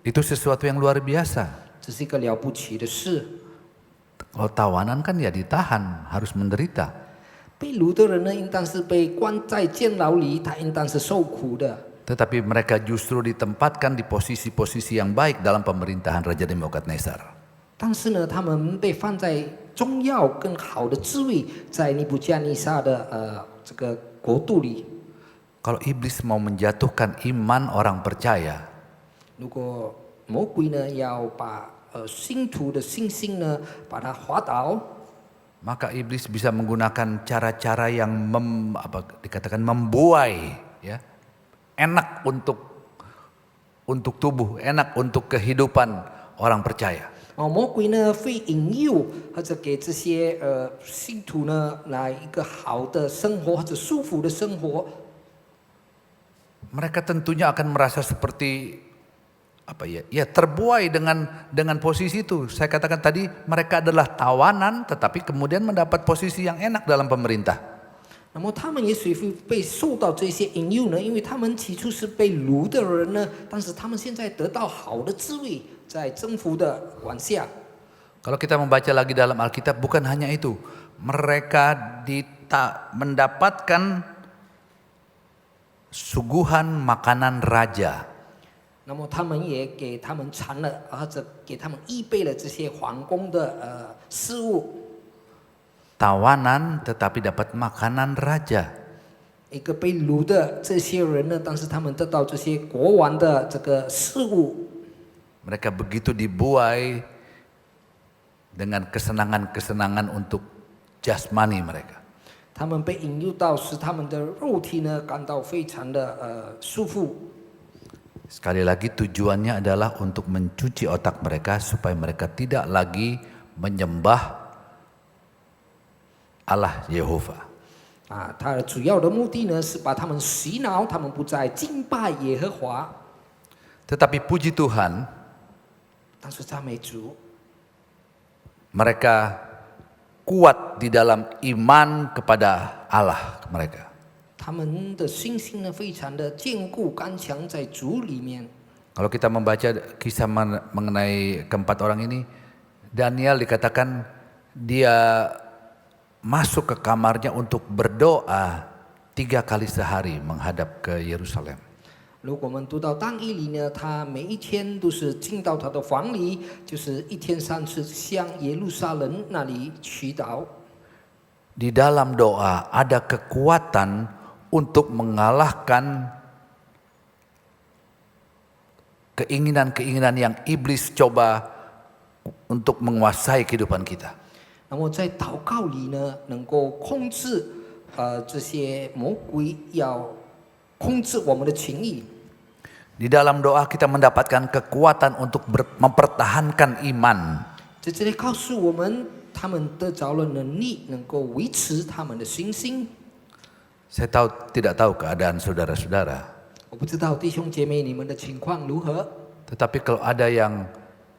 S6: Itu sesuatu yang luar biasa.
S7: 这是一个了不起的事。
S6: Kalau tawanan kan ya ditahan, harus menderita.
S7: 被掳的人呢，应当是被关在监牢里，他应当是受苦的。
S6: Tetapi mereka justru ditempatkan di posisi-posisi yang baik dalam pemerintahan Raja Nebukadnezar.
S7: 但是呢，他们被放在重要更好的智慧，在尼布加尼撒的这个国度里。
S6: Kalau iblis mau menjatuhkan iman orang percaya,
S7: 如果魔鬼呢要把信徒的信心呢把它滑倒，
S6: maka iblis bisa menggunakan cara-cara yang dikatakan membuai, ya, enak untuk tubuh, enak untuk kehidupan orang percaya.
S7: 魔鬼呢会引诱或者给这些信徒呢来一个好的生活或者舒服的生活。
S6: Mereka tentunya akan merasa seperti terbuai dengan posisi itu. Saya katakan tadi mereka adalah tawanan, tetapi kemudian mendapat posisi yang enak dalam pemerintah.
S7: 那么他们也许会被受到这些引诱呢，因为他们起初是被掳的人呢，但是他们现在得到好的智慧，在征服的管下。
S6: Kalau kita membaca lagi dalam Alkitab, bukan hanya itu, mereka mendapatkan suguhan makanan raja.
S7: 那么他们也给他们尝了，或者给他们预备了这些皇宫的事物。
S6: Tawanan tetapi dapat makanan raja.
S7: 一个被掳的这些人呢，但是他们得到这些国王的这个事物。
S6: Mereka begitu dibuai dengan kesenangan-kesenangan untuk jasmani mereka.
S7: 他们被引诱到，使他们的肉体呢感到非常的舒服。
S6: Sekali lagi tujuannya adalah untuk mencuci otak mereka supaya mereka tidak lagi menyembah Allah Yehova.
S7: 他的主要的目的呢是把他们洗脑，他们不再敬拜耶和华。
S6: Tetapi puji Tuhan,
S7: 但是赞美主，
S6: mereka kuat di dalam iman kepada Allah mereka.
S7: 他们的信心呢非常的坚固刚强，在主里面。
S6: Kalau kita membaca kisah mengenai keempat orang ini, Daniel dikatakan dia masuk ke kamarnya untuk berdoa 3 kali sehari menghadap ke Yerusalem.
S7: 如果我们读到但以理呢，他每一天都是进到他的房里，就是1天3次向耶路撒冷那里祈祷。
S6: Di dalam doa ada kekuatan untuk mengalahkan keinginan-keinginan yang iblis coba untuk menguasai kehidupan kita.
S7: 那么在祷告里呢，能够控制这些魔鬼要控制我们的情欲。
S6: Di dalam doa kita mendapatkan kekuatan untuk mempertahankan iman.
S7: 在这里告诉我们，他们得着了能力，能够维持他们的信心。
S6: Saya tidak tahu keadaan saudara-saudara.
S7: 我不知道弟兄姐妹你们的情况如何，
S6: Tetapi kalau ada yang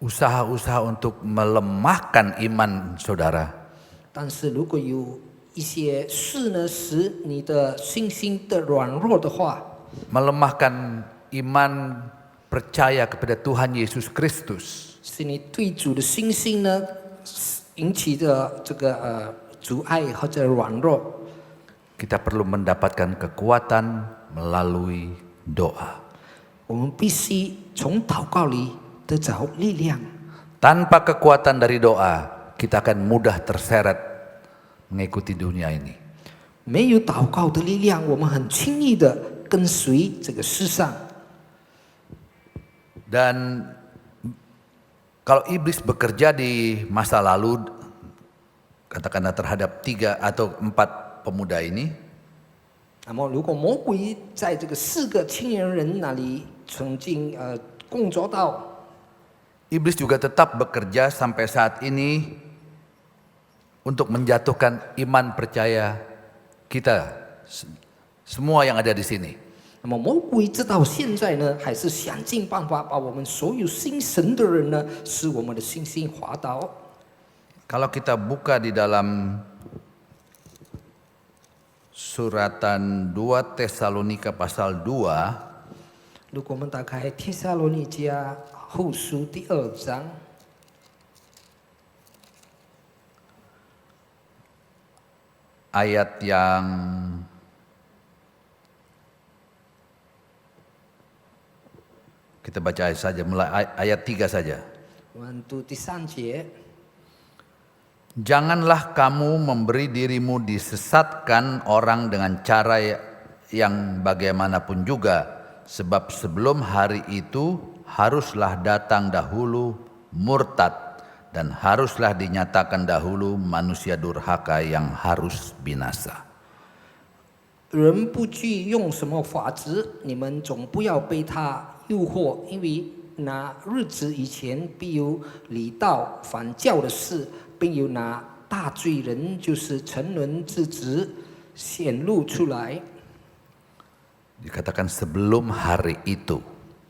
S6: usaha-usaha untuk melemahkan iman saudara,
S7: 但是如果有一些事呢，使你的信心的软弱的话，
S6: melemahkan iman percaya kepada Tuhan Yesus Kristus,
S7: 使你对主的信心呢引起的这个阻碍或者软弱，
S6: kita perlu mendapatkan kekuatan melalui doa.
S7: 我们必须从祷告里得着力量。
S6: Tanpa kekuatan dari doa, kita akan mudah terseret mengikuti dunia ini.
S7: 没有祷告的力量，我们很轻易的跟随这个世上。
S6: Dan kalau iblis bekerja di masa lalu, katakanlah terhadap 3 atau 4 pemuda ini,
S7: 那么，如果魔鬼在这个4个青年人那里曾经工作到，
S6: iblis juga tetap bekerja sampai saat ini untuk menjatuhkan iman percaya kita semua yang ada di sini.
S7: 那么魔鬼直到现在呢，还是想尽办法把我们所有信神的人呢，使我们的信心滑倒。
S6: Kalau kita buka di dalam suratan 2 Tesalonika pasal 2,
S7: 如果我们打开帖撒罗尼迦后书第2章，
S6: ayat yang kita baca ayat saja, mulai ayat 3 saja.
S7: 我们读第3节。
S6: Janganlah kamu memberi dirimu disesatkan orang dengan cara yang bagaimanapun juga, sebab sebelum hari itu haruslah datang dahulu murtad, dan haruslah dinyatakan dahulu manusia durhaka yang harus binasa.
S7: 人不惧用什么法子，你们总不要被他诱惑，因为那日子以前必有离道反教的事，并有那大罪人，就是沉沦之子显露出来。
S6: Dikatakan sebelum hari itu.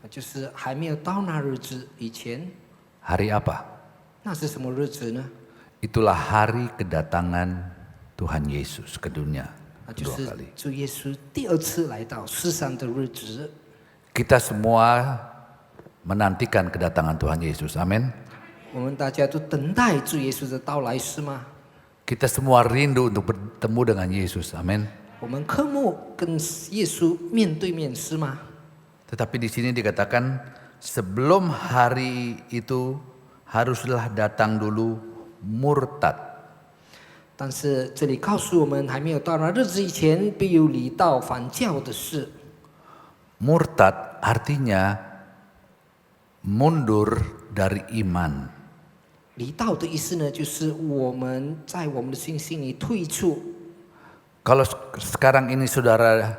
S7: 就是还没有到那日子以前，
S6: Hari apa?
S7: 那是什么日子呢？
S6: Itulah hari kedatangan Tuhan Yesus ke dunia
S7: 就
S6: kedua
S7: 是
S6: kali.
S7: 主耶稣第2次来到世上的日子。
S6: Kita semua menantikan kedatangan Tuhan Yesus. Amin.
S7: 我们大家都等待主耶稣的到来，是吗？
S6: Kita semua rindu untuk bertemu dengan Yesus. Amin.
S7: 我们渴慕跟耶稣面对面，是吗？
S6: Tetapi di sini dikatakan sebelum hari itu haruslah datang dulu murtad.
S7: 但是这里告诉我们，还没有到那日子以前，必有离道反教的事。
S6: Murtad artinya mundur dari iman.
S7: 离道的意思呢，就是我们在我们的信心里退出。
S6: Kalau sekarang ini saudara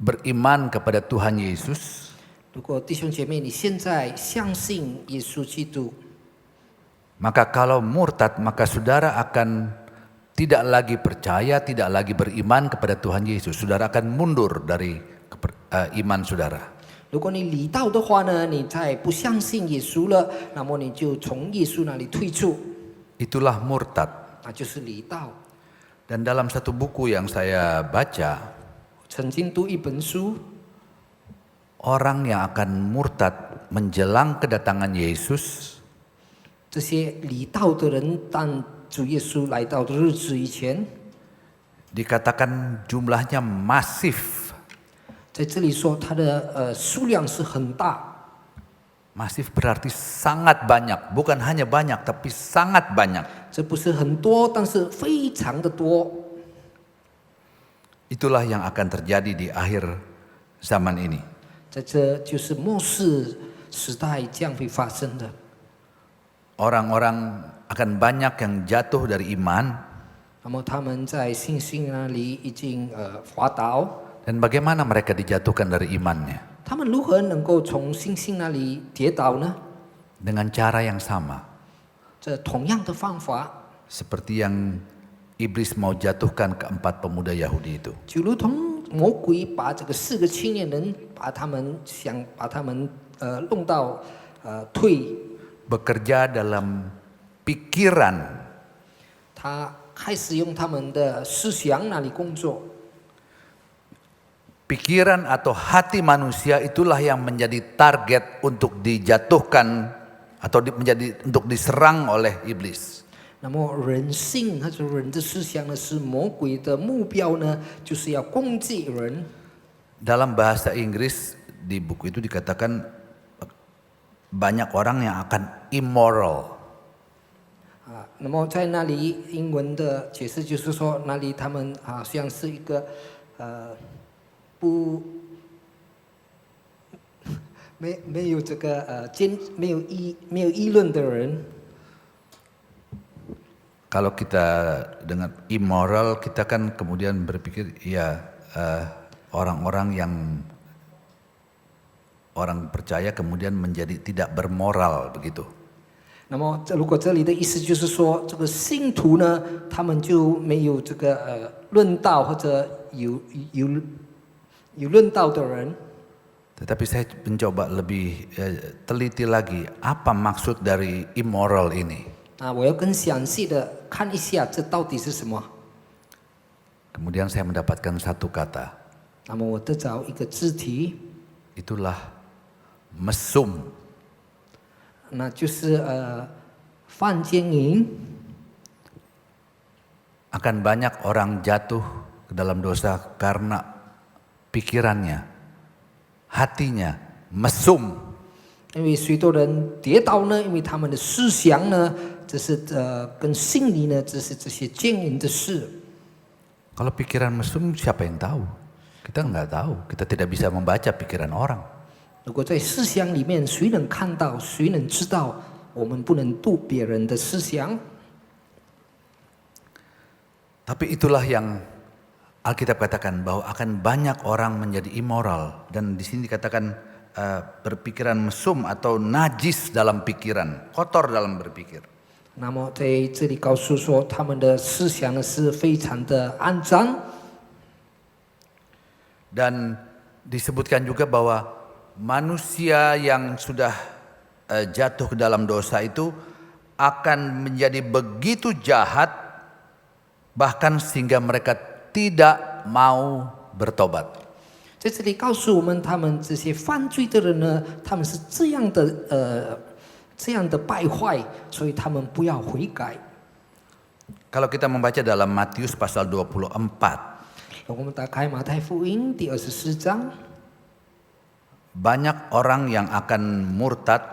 S6: beriman kepada Tuhan Yesus,
S7: 如果弟兄姐妹你现在相信耶稣基督，
S6: maka kalau murtad maka saudara akan tidak lagi percaya, tidak lagi beriman kepada Tuhan Yesus. Saudara akan mundur dari iman saudara.
S7: 如果你离道的话呢，你再不相信耶稣了，那么你就从耶稣那里退出，
S6: Itulah murtad.
S7: 那就是离道。
S6: Dan dalam satu buku yang saya baca,
S7: 曾经读一本书，
S6: orang yang akan murtad menjelang kedatangan Yesus
S7: 这些离道的人，当主耶稣来到的日子以前，
S6: dikatakan jumlahnya masif.
S7: 在这里说它的数量是很大。
S6: Masif berarti sangat banyak, bukan hanya banyak tapi sangat banyak.
S7: 这不是很多，但是非常的多。
S6: Itulah yang akan terjadi di akhir zaman ini.
S7: 在这就是末世时代将会发生的。
S6: Orang-orang akan banyak yang jatuh dari iman,
S7: 那么他们在信心那里已经滑倒，
S6: Dan bagaimana mereka dijatuhkan dari imannya?
S7: 他们如何能够从信心那里跌倒呢？
S6: Dengan cara yang sama.
S7: 这同样的方法，
S6: Seperti yang iblis mau jatuhkan keempat pemuda Yahudi itu.
S7: 就如同魔鬼把这个4个青年人，想把他们弄到退，
S6: Bekerja dalam pikiran.
S7: 他开始用他们的思想那里工作。
S6: Pikiran atau hati manusia itulah yang menjadi target untuk dijatuhkan atau untuk diserang oleh iblis.
S7: 那么人性或者人的思想呢，是魔鬼的目标呢，就是要攻击人。
S6: Dalam bahasa Inggris di buku itu dikatakan banyak orang yang akan immoral.
S7: 那么在那里英文的解释就是说，那里他们好像是一个没有这个没有议论的人。
S6: Kalau kita dengan immoral, kita kan kemudian berpikir ya orang-orang yang orang percaya kemudian menjadi tidak bermoral begitu.
S7: 那么如果这里的意思就是说，这个信徒呢，他们就没有这个论道或者有论道的人。
S6: Tetapi saya mencoba lebih teliti lagi apa maksud dari immoral ini.
S7: 我要更详细的看一下这到底是什么。
S6: Kemudian saya mendapatkan satu kata.
S7: 那么我得着一个字体，
S6: Itulah mesum.
S7: 那就是犯奸淫。
S6: Akan banyak orang jatuh ke dalam dosa karena pikirannya, hatinya mesum.
S7: 因为许多人跌倒呢，因为他们的思想呢，这是跟心理呢，这是这些奸淫的事。
S6: Kalau pikiran mesum siapa yang tahu? Kita nggak tahu. Kita tidak bisa membaca pikiran orang.
S7: 如果在思想里面，谁能看到，谁能知道？我们不能读别人的思想。
S6: Tapi itulah yang Alkitab katakan bahwa akan banyak orang menjadi immoral. Dan di sini dikatakan berpikiran mesum atau najis dalam pikiran, kotor dalam berpikir.
S7: 那么在这里告诉说，他们的思想呢是非常的肮脏。
S6: Dan disebutkan juga bahwa manusia yang sudah jatuh ke dalam dosa itu akan menjadi begitu jahat bahkan sehingga mereka tidak mau bertobat.
S7: 在这里告诉我们，他们这些犯罪的人呢，他们是这样的败坏，所以他们不要悔改。
S6: Kalau kita membaca dalam Matius pasal 24,
S7: 我们打开马太福音第24章，
S6: banyak orang yang akan murtad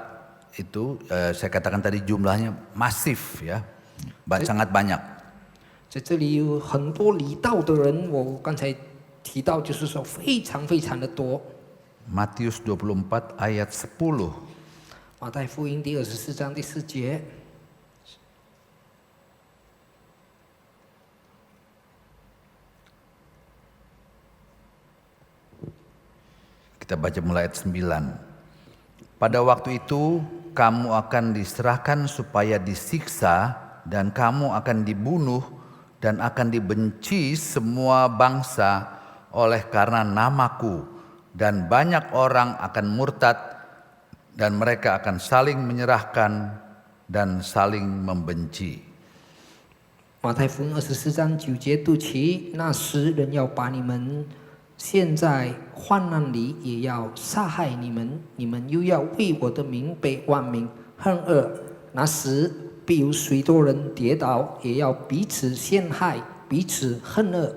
S6: itu saya katakan tadi jumlahnya masif ya, sangat banyak.
S7: 在这里有很多离道的人，我刚才提到就是说非常非常的多。
S6: Matius 24 ayat 10.
S7: 马太福音第24章第4节。
S6: Kita baca mulai ayat 9. Pada waktu itu kamu akan diserahkan supaya disiksa dan kamu akan dibunuh dan akan dibenci semua bangsa oleh karena namaku, dan banyak orang akan murtad dan mereka akan saling menyerahkan dan saling membenci.
S7: 马太福音24章9节读起，那时人要把你们陷在患难里，也要杀害你们，你们又要为我的名被万民恨恶。那时必有许多人跌倒，也要彼此陷害，彼此恨恶。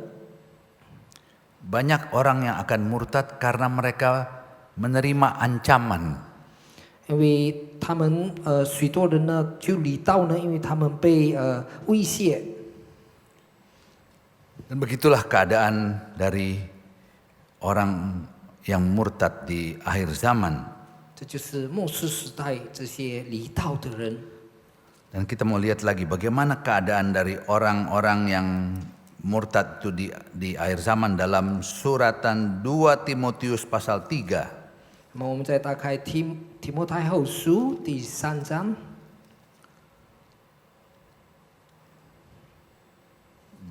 S6: Banyak orang yang akan murtad karena mereka menerima ancaman.
S7: 因为他们许多人呢就离道呢，因为他们被威胁。
S6: Dan begitulah keadaan dari orang yang murtad di akhir zaman.
S7: 这就是末世时代这些离道的人。
S6: Dan kita mau lihat lagi bagaimana keadaan dari orang-orang yang murtad itu di akhir zaman dalam suratan 2 Timotius pasal 3.
S7: 那么我们再打开提摩太后书第3章。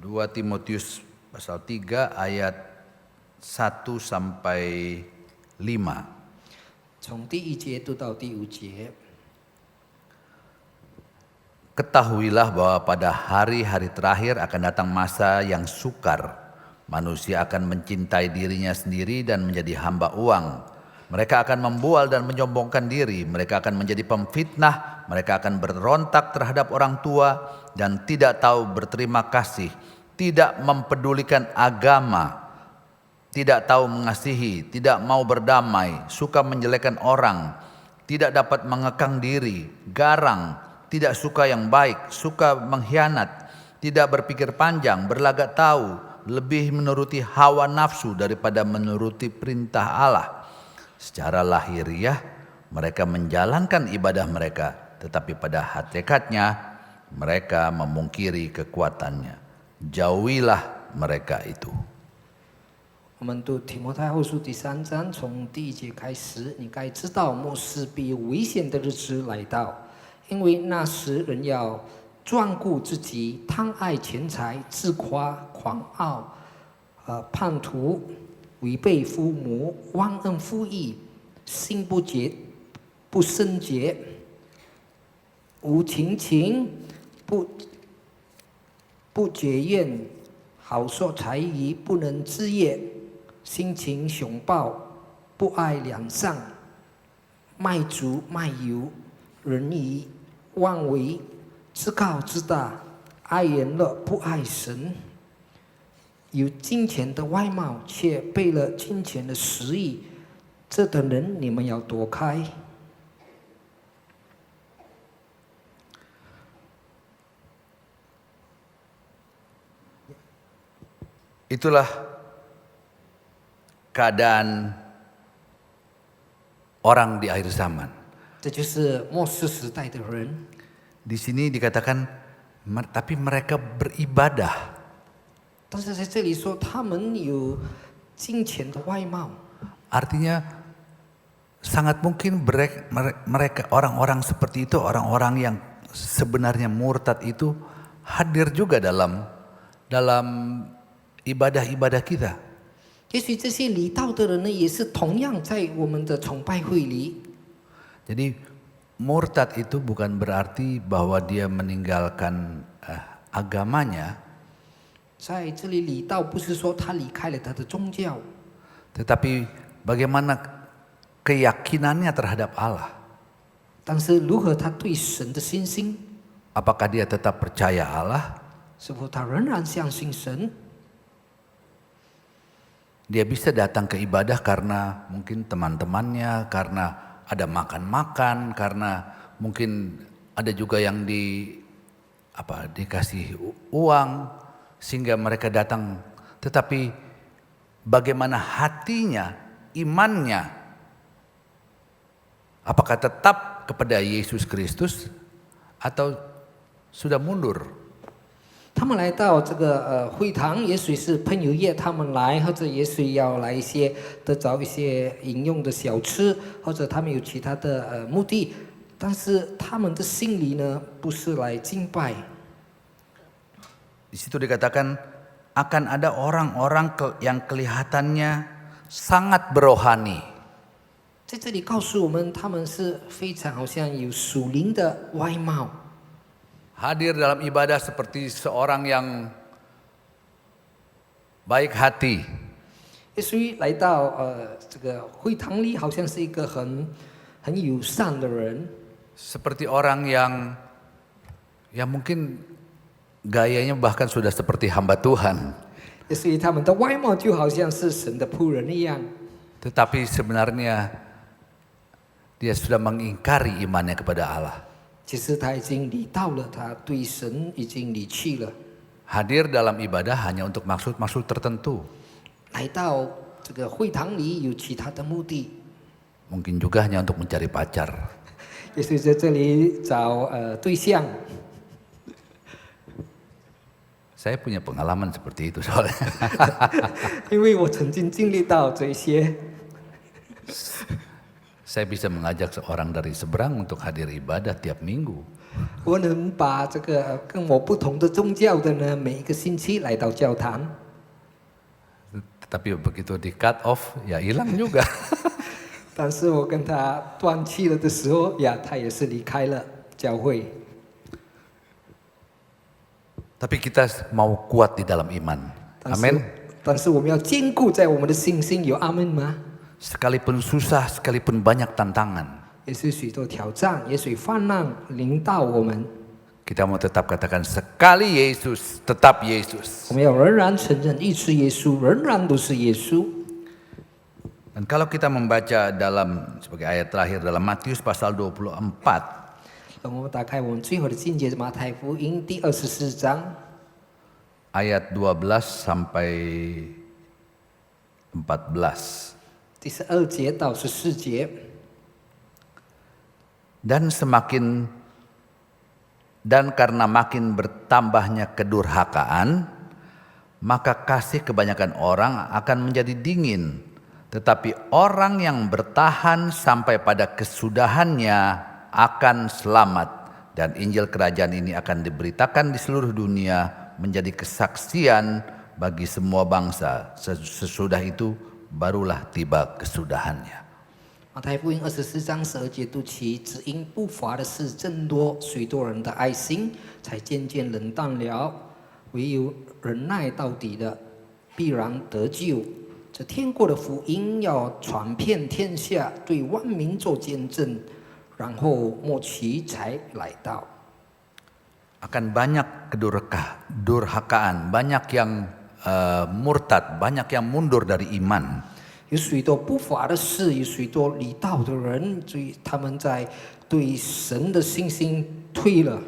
S6: 2 Timotius pasal 3 ayat 1 sampai 5.
S7: 从第1节读到第5节。
S6: Ketahuilah bahwa pada hari-hari terakhir akan datang masa yang sukar. Manusia akan mencintai dirinya sendiri dan menjadi hamba uang. Mereka akan membual dan menyombongkan diri. Mereka akan menjadi pemfitnah. Mereka akan berontak terhadap orang tua dan tidak tahu berterima kasih. Tidak mempedulikan agama. Tidak tahu mengasihi. Tidak mau berdamai. Suka menjelekkan orang. Tidak dapat mengekang diri. Garang. Tidak suka yang baik. Suka mengkhianat. Tidak berpikir panjang. Berlagak tahu. Lebih menuruti hawa nafsu daripada menuruti perintah Allah. Secara lahiriah mereka menjalankan ibadah mereka, tetapi pada hakikatnya mereka memungkiri kekuatannya. Jauhilah mereka itu.
S7: 我们读提摩太后书第3章，从第1节开始。你该知道，末世必有危险的日子来到，因为那时人要专顾自己，贪爱钱财，自夸、狂傲，叛徒。 违背父母，忘恩负义，心不圣洁，无亲情，不结怨，好说财语，不能自业，心情凶暴，不爱良善，卖主卖友，仁义妄为，自高自大，爱人乐不爱神。 有金钱的外貌，却背了金钱的实意，这等人你们要躲开。
S6: Itulah keadaan orang di akhir zaman.
S7: 这就是末世时代的人。
S6: Di sini dikatakan, tapi mereka beribadah.
S7: 但是在这里说，他们有金钱的外貌，
S6: Artinya sangat mungkin mereka orang-orang seperti itu, orang-orang yang sebenarnya murtad itu hadir juga dalam ibadah-ibadah kita.
S7: 也许这些离道的人呢，也是同样在我们的崇拜会里。
S6: Jadi murtad itu bukan berarti bahwa dia meninggalkan agamanya.
S7: 在这里离道不是说他离开了他的宗教，
S6: Tetapi bagaimana keyakinannya terhadap Allah?
S7: 但是如何他对神的信心，
S6: Apakah dia tetap percaya Allah?
S7: 是否他仍然相信神？
S6: Dia bisa datang ke ibadah karena mungkin teman-temannya, karena ada makan-makan, karena mungkin ada juga yang dikasih uang sehingga mereka datang. Tetapi bagaimana hatinya, imannya? Apakah tetap kepada Yesus Kristus atau sudah mundur?
S7: 他们来到这个会堂，也许是朋友约他们来，或者也许要来一些得着一些饮用的小吃，或者他们有其他的目的，但是他们的心里呢，不是来敬拜。
S6: Di situ dikatakan akan ada orang-orang yang kelihatannya sangat berohani.
S7: 在这里告诉我们，他们是非常好像有属灵的外貌。
S6: Hadir dalam ibadah seperti seorang yang baik hati.
S7: 也许来到这个会堂里，好像是一个很友善的人，
S6: Seperti orang yang mungkin gayanya bahkan sudah seperti hamba Tuhan.
S7: 也许他们的外貌就好像是神的仆人一样。
S6: Tetapi sebenarnya dia sudah mengingkari imannya kepada Allah.
S7: 其实他已经离道了，他对神已经离弃了。
S6: Hadir dalam ibadah hanya untuk maksud-maksud tertentu.
S7: 来到这个会堂里有其他的目的，
S6: Mungkin juga hanya untuk mencari pacar.
S7: 也许在这里找对象。
S6: Saya punya pengalaman seperti itu soalnya.
S7: 因为我曾经经历到这些，
S6: Saya bisa mengajak seorang dari seberang untuk hadir ibadah tiap minggu.
S7: 我能把这个跟我不同的宗教的呢，每一个星期来到教堂。
S6: Tapi begitu di cut off, ya hilang juga.
S7: 但是我跟他断气了的时候呀，他也是离开了教会。
S6: Tapi kita mau kuat di dalam iman.
S7: 但是
S6: Amin.
S7: 但是我们要坚固在我们的信心，有阿门吗？
S6: Sekalipun susah, sekalipun banyak tantangan,
S7: 也是许多挑战，也许患难临到我们，
S6: kita mau tetap katakan sekali Yesus, tetap Yesus.
S7: 我们要仍然承认一次耶稣，仍然都是耶稣。
S6: Dan kalau kita membaca dalam sebagai ayat terakhir dalam Matius pasal 24,
S7: 我们打开我们最后的境界，马太福音第24章
S6: ayat 12 sampai 14.
S7: 第12节到14节。
S6: Dan karena makin bertambahnya kedurhakaan, maka kasih kebanyakan orang akan menjadi dingin. Tetapi orang yang bertahan sampai pada kesudahannya akan selamat. Dan Injil kerajaan ini akan diberitakan di seluruh dunia menjadi kesaksian bagi semua bangsa. Sesudah itu barulah tiba kesudahannya.
S7: 马太福音24章12节读起，只因不法的事增多，许多人的爱心才渐渐冷淡了。唯有忍耐到底的，必然得救。这天国的福音要传遍天下，对万民做见证，然后末期才来到。
S6: Akan banyak kedurhakaan, banyak yang murtad, banyak yang mundur dari iman.
S7: 有许多不法的事，有许多离道的人，所以他们在对神的信心退了。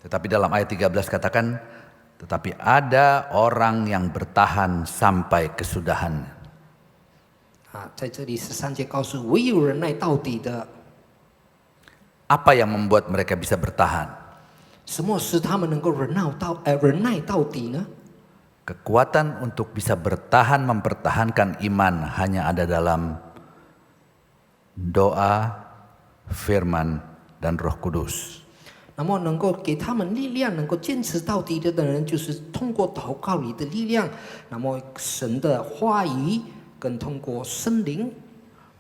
S6: Tetapi dalam ayat 13 katakan, tetapi ada orang yang bertahan sampai kesudahan.
S7: 啊，在这里13节告诉，唯有忍耐到底的，
S6: Apa yang membuat mereka bisa bertahan?
S7: 什么使他们能够忍耐到底呢？
S6: Kekuatan untuk bisa bertahan mempertahankan iman hanya ada dalam doa, firman, dan Roh Kudus.
S7: 那么能够给他们力量，能够坚持到底的人，就是通过祷告里的力量，那么神的话语跟通过圣灵。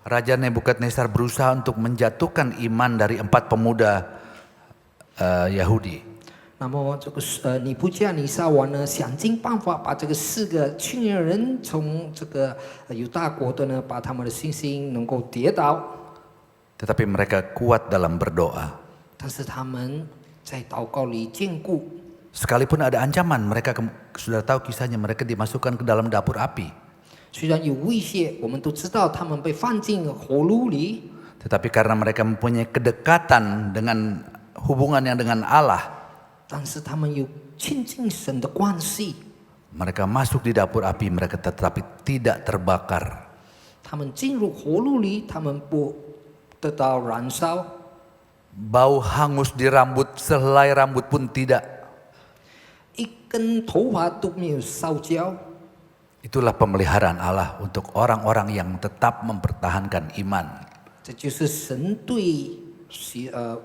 S6: Raja Nebukadnezar berusaha untuk menjatuhkan iman dari 4 pemuda Yahudi.
S7: 那么这个尼布加尼撒王呢，想尽办法把这个4个青年人从这个犹大国的呢，把他们的信心能够跌倒。
S6: Tetapi mereka kuat dalam berdoa.
S7: 但是他们在祷告里坚固。
S6: Sekalipun ada ancaman, mereka sudah tahu kisahnya, mereka dimasukkan ke dalam dapur api.
S7: 虽然有威胁，我们都知道他们被放进火炉里，
S6: Tetapi karena mereka mempunyai kedekatan dengan hubungan yang dengan Allah,
S7: 但是他们有亲近神的关系，
S6: mereka masuk di dapur api, mereka tetapi tidak terbakar.
S7: 他们进入火炉里，他们不得到燃烧，
S6: Bau hangus di rambut, sehelai rambut pun tidak.
S7: 一根头发都没有烧焦。
S6: Itulah pemeliharaan Allah untuk orang-orang yang tetap mempertahankan iman.
S7: 这就是神对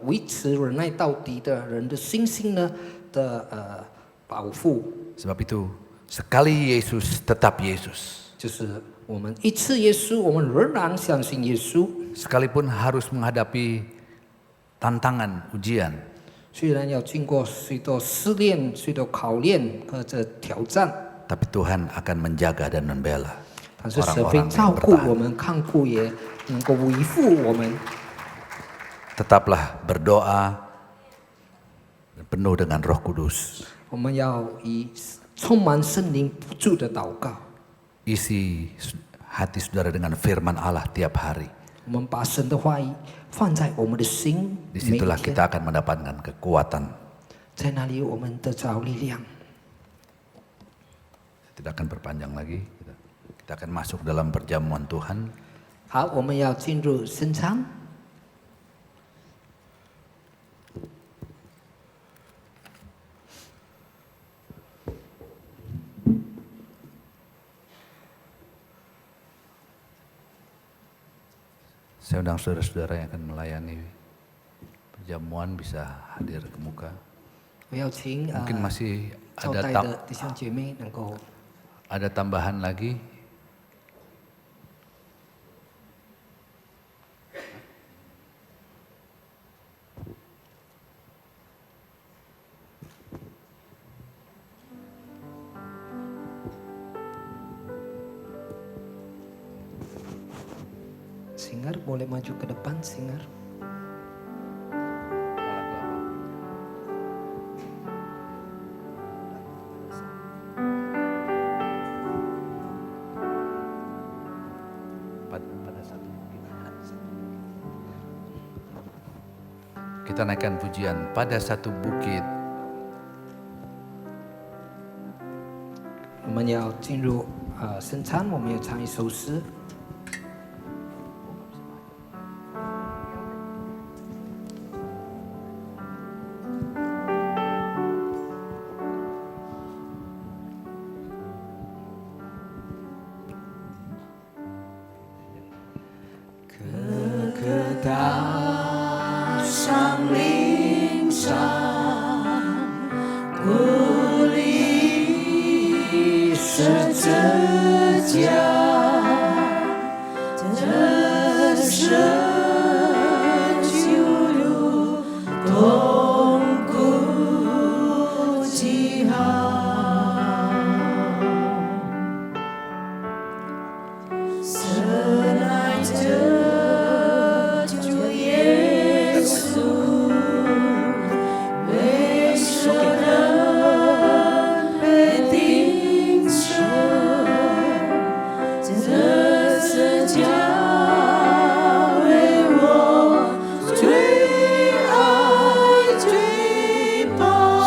S7: 维持忍耐到底的人的信心呢的保护。
S6: Sebab itu, sekali Yesus tetap Yesus.
S7: 就是我们一次耶稣，我们仍然相信耶稣。
S6: Sekalipun harus menghadapi tantangan, ujian,
S7: 虽然要经过许多试炼、许多考验和这挑战，
S6: tapi Tuhan akan menjaga dan membela
S7: 但是神会
S6: orang-orang
S7: 照
S6: yang
S7: 顾我
S6: bertahan.
S7: 们、看顾，也能够维护我们。
S6: Tetaplah berdoa penuh dengan Roh Kudus.
S7: 我们要以充满圣灵不住的祷告，
S6: Isi hati saudara dengan firman Allah tiap hari.
S7: 我们把神的话语放在我们的心，每一
S6: Disitulah
S7: 天
S6: kita akan mendapatkan kekuatan.
S7: 在那里我们得着力量。
S6: Tidak akan berpanjang lagi. Kita akan masuk dalam perjamuan Tuhan.
S7: 好，我们要进入圣餐。
S6: Mari Saya undang saudara-saudara yang akan melayani perjamuan bisa hadir ke muka.
S7: 我要请
S6: Mungkin masih
S7: 招
S6: ada
S7: 待的弟兄姐妹能够
S6: ada tambahan lagi.
S7: Singer boleh maju ke depan, Singer.
S6: Kita naikkan pujian pada satu bukit.
S7: 我们要进入圣餐，我们要唱一首诗。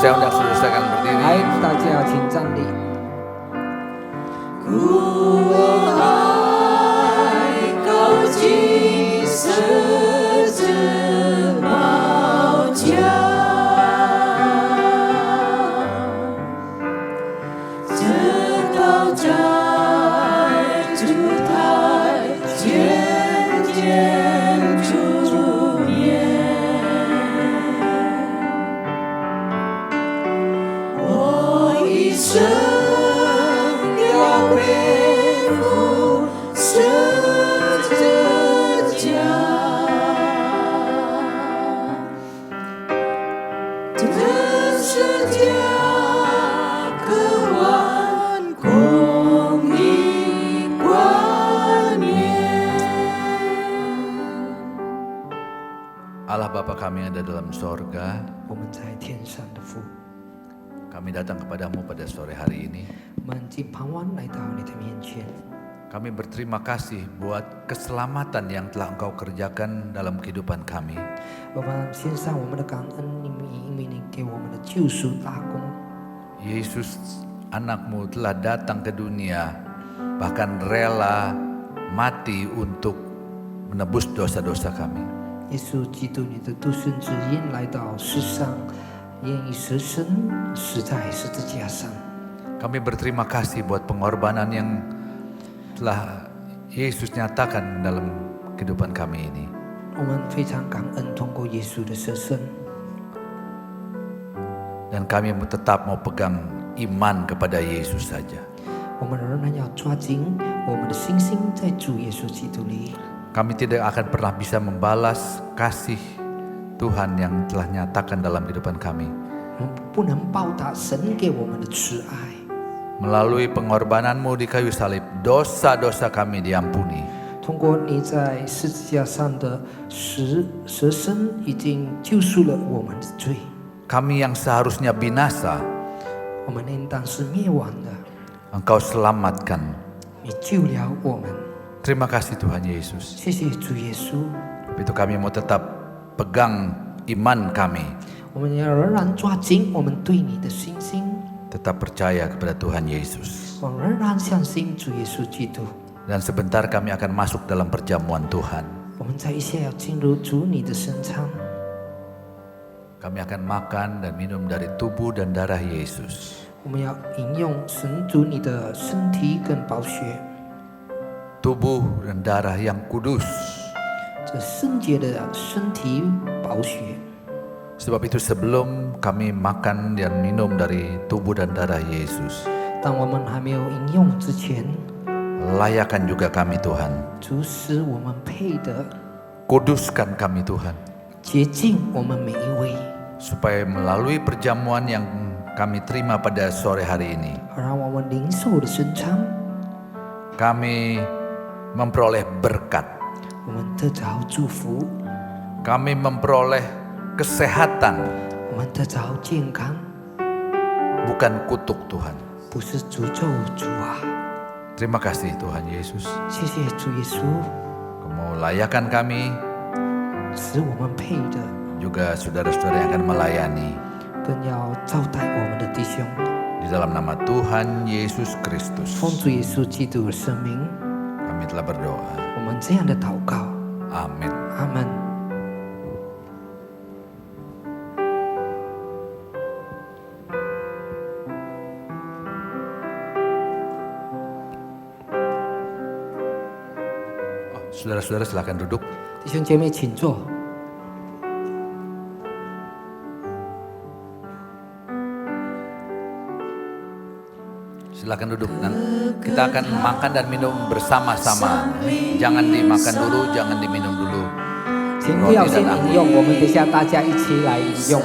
S6: Saya undang saudara akan berdiri.
S7: 来，大家请站立。
S6: Allah Bapa kami yang ada dalam sorga,
S7: 我们在天上的父，
S6: kami datang kepadamu pada sore hari ini.
S7: 我们既盼望来到你的面前，
S6: Kami berterima kasih buat keselamatan yang telah Engkau kerjakan dalam kehidupan kami.
S7: 我们献上我们的感恩，因为你给我们的救赎大功。
S6: Yesus anakmu telah datang ke dunia, bahkan rela mati untuk menebus dosa-dosa kami.
S7: 耶稣基督，你的独生子因来到世上，愿意舍身死在十字架上。
S6: Kami berterima kasih buat pengorbanan yang telah Yesus nyatakan dalam kehidupan kami ini.
S7: 我们非常感恩，通过耶稣的舍身，
S6: Dan kami tetap mau pegang iman kepada Yesus saja.
S7: 我们仍然要抓紧我们的信心在主耶稣基督里。
S6: Kami tidak akan pernah bisa membalas kasih Tuhan yang telah nyatakan dalam kehidupan kami.
S7: 我们不能报答神给我们的慈爱。
S6: Melalui pengorbananmu di kayu salib, dosa-dosa kami diampuni.
S7: 通过你在十字架上的舍身，已经救赎了我们的罪。
S6: Kami yang seharusnya binasa,
S7: 我们应当是灭亡的，
S6: Engkau selamatkan.
S7: 你救了我们。
S6: Terima kasih Tuhan Yesus.
S7: 谢谢主耶稣。
S6: Itu kami mau tetap pegang iman kami.
S7: 我们要仍然抓紧我们对你的信心，
S6: Tetap percaya kepada Tuhan Yesus.
S7: 我们仍然相信主耶稣基督。
S6: Dan sebentar kami akan masuk dalam perjamuan Tuhan.
S7: 我们在一下要进入主你的圣餐，
S6: Kami akan makan dan minum dari tubuh dan darah Yesus.
S7: 我们要饮用神主你的身体跟宝血，
S6: Tubuh dan darah yang kudus.
S7: 这圣洁的身体宝血。
S6: Sebab itu sebelum kami makan dan minum dari tubuh dan darah Yesus,
S7: 当我们还没有饮用之前，
S6: layakan juga kami Tuhan.
S7: 主使我们配得，
S6: Kuduskan kami Tuhan.
S7: 洁净我们每一位，
S6: Supaya melalui perjamuan yang kami terima pada sore hari ini,
S7: 让我们领受的伸张，
S6: kami memperoleh berkat.
S7: 我们得着祝福，
S6: Kami memperoleh kesehatan,
S7: 我们得着健康，
S6: bukan kutuk Tuhan.
S7: 不是诅咒主啊！
S6: Terima kasih Tuhan Yesus.
S7: 谢谢主耶稣，
S6: Kamu layakan kami,
S7: 使我们配得，
S6: juga saudara-saudara yang akan melayani.
S7: 更要招待我们的弟兄。
S6: Di dalam nama Tuhan Yesus Kristus,
S7: 奉主耶稣基督的圣名，
S6: kami telah berdoa.
S7: 我们这样的祷告，
S6: Amin.
S7: 阿门。
S6: Saudara-saudara silakan duduk.
S7: 弟兄姐妹，请坐。
S6: Silakan duduk. Kita akan makan dan minum bersama-sama. Jangan dimakan dulu, jangan diminum dulu.
S7: 先不要先饮用，我们等一下大家一起来饮用。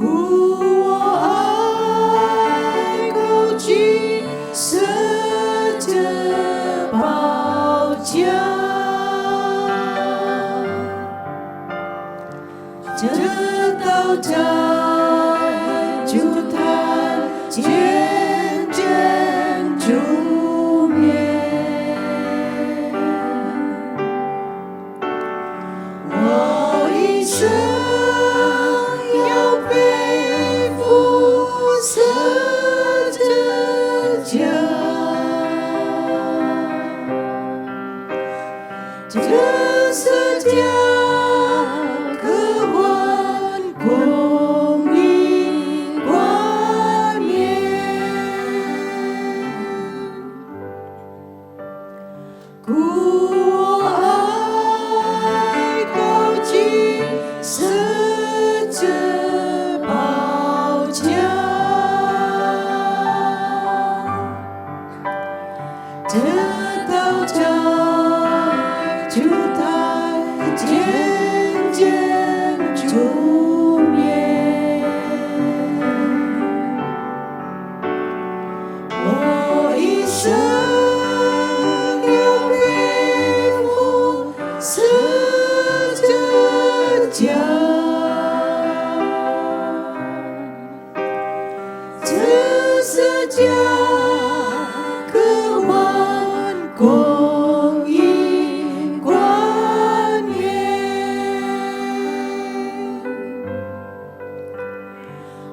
S3: 故我爱高举。家，就他渐渐助眠。我一生要背负十字架，这十字架可换光阴冠冕，故我爱高举十字宝架，这道家就他渐渐助眠。我一生要背负十字架，这十字架可换光阴冠冕，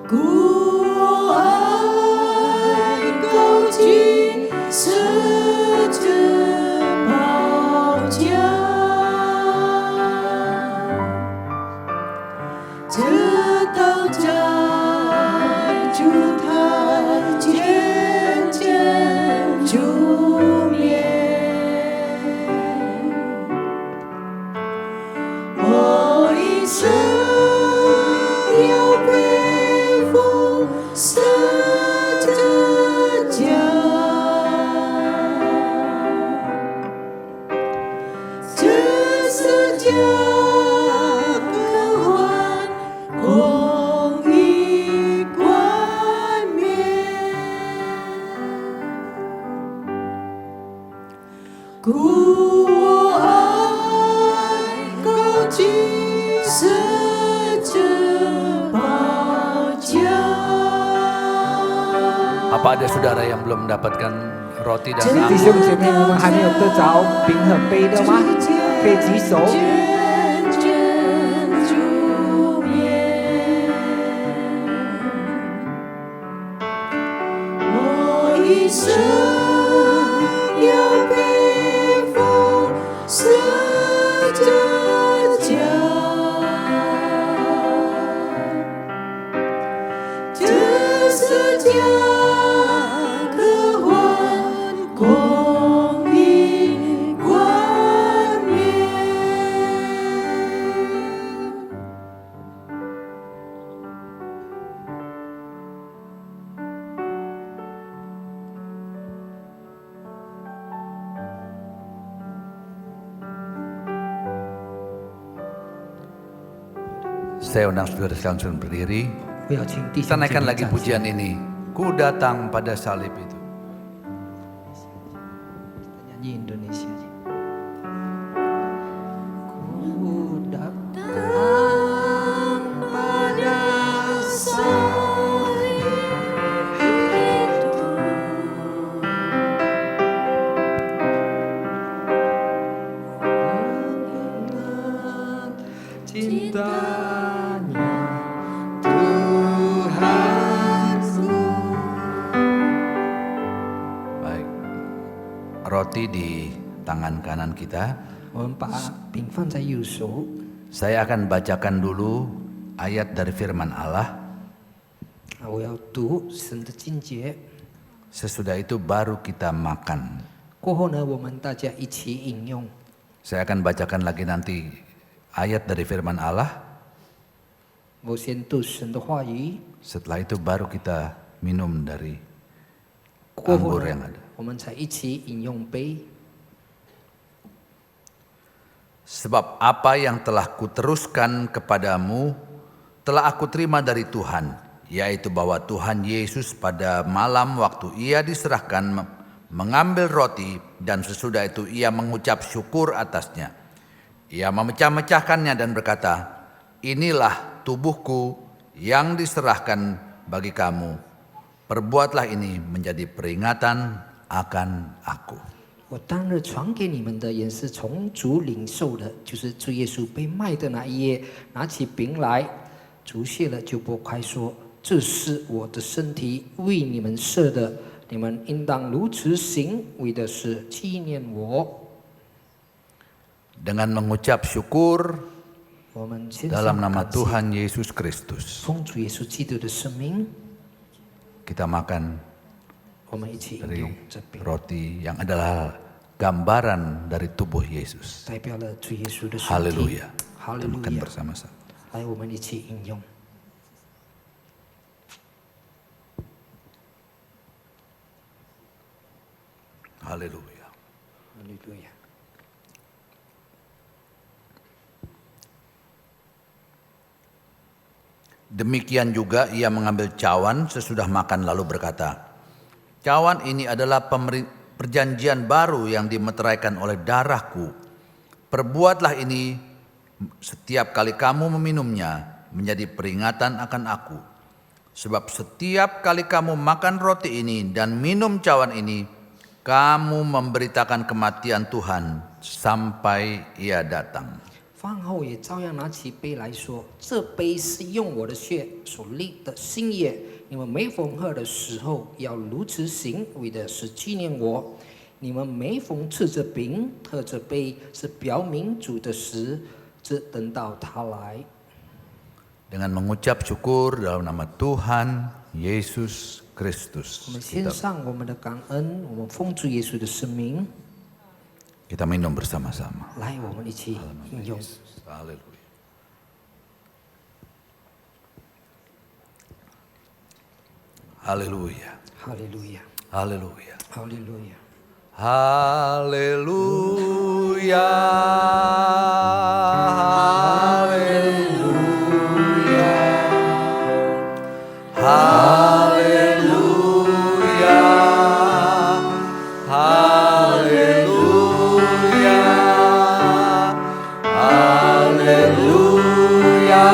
S3: 故我爱高举十字宝架，这道家就他渐渐助眠。我一生要背负十字架，这十字架可换光阴冠冕，故我爱高举十字宝架。
S6: Apa ada saudara yang belum mendapatkan roti dan
S7: 弟兄姐妹，你们还没有得着饼和杯的吗？可以举手。
S3: 渐渐助眠，我一生要背负十字架，这十字架可换光阴冠冕。
S6: Saya undang saudara sekalian berdiri.
S7: 我要请弟
S6: Kita
S7: 兄姐
S6: naikkan
S7: 妹
S6: lagi
S7: 站起
S6: pujian ini. Ku datang pada salib itu.
S7: nyanyi Indonesia. Ku datang pada salib itu, mengingat cintanya Tuhanku.
S6: Baik. Roti di tangan kanan kita.
S7: 我们把饼放在右手，
S6: Saya akan bacakan dulu ayat dari firman Allah.
S7: 我要读神的经节，
S6: Sesudah itu baru kita makan.
S7: 过后呢，我们大家一起饮用。
S6: Saya akan bacakan lagi nanti ayat dari firman Allah.
S7: 我先读神的话语，
S6: Setelah itu baru kita minum dari
S7: 过后
S6: anggur yang
S7: 呢
S6: ada.，
S7: 我们才一起饮用杯。
S6: Sebab apa yang telah kuteruskan kepadamu telah aku terima dari Tuhan, yaitu bahwa Tuhan Yesus pada malam waktu ia diserahkan mengambil roti dan sesudah itu ia mengucap syukur atasnya. Ia memecah-mecahkannya dan berkata, inilah tubuhku yang diserahkan bagi kamu. Perbuatlah ini menjadi peringatan akan aku.
S7: 我当日传给你们的也是从主领受的，就是主耶稣被卖的那一夜，拿起饼来，主谢了就拨开说：“这是我的身体，为你们设的，你们应当如此行，为的是纪念我。”
S6: Dengan mengucap syukur
S7: 我们献
S6: dalam
S7: 上
S6: nama
S7: 感谢，
S6: Tuhan Yesus Kristus,
S7: 奉主耶稣基督的生命，
S6: kita makan
S7: 我们一起饮
S6: dari
S7: 用这饼，
S6: roti yang adalah gambaran dari tubuh Yesus.
S7: 代表了主耶稣的身体。
S6: Haleluya.
S7: 哈利
S6: Kita
S7: 路
S6: makan
S7: 亚！
S6: bersama-sama.
S7: 来，我们一起饮用。
S6: Haleluya.
S7: 哈利路亚！
S6: Demikian juga ia mengambil cawan sesudah makan lalu berkata, "Cawan ini adalah perjanjian baru yang dimeteraikan oleh darahku. Perbuatlah ini setiap kali kamu meminumnya menjadi peringatan akan aku. Sebab setiap kali kamu makan roti ini dan minum cawan ini, kamu memberitakan kematian Tuhan sampai ia datang."
S7: 饭后也照样拿起杯来说：“这杯是用我的血所立的新约，你们每逢喝的时候要如此行，为的是纪念我。你们每逢吃这饼、喝这杯，是表明主的死，直等到他来。”
S6: Dengan mengucap syukur dalam nama Tuhan Yesus Kristus,
S7: 我们献上我们的感恩，我们奉主耶稣的生命，
S6: kita minum bersama-sama.
S7: 来，我们一起饮用。
S6: Haleluya. Haleluya.
S7: 哈利路亚，
S6: Haleluya.
S7: 哈利路亚，
S6: Haleluya. Haleluya. Haleluya. Haleluya. Haleluya.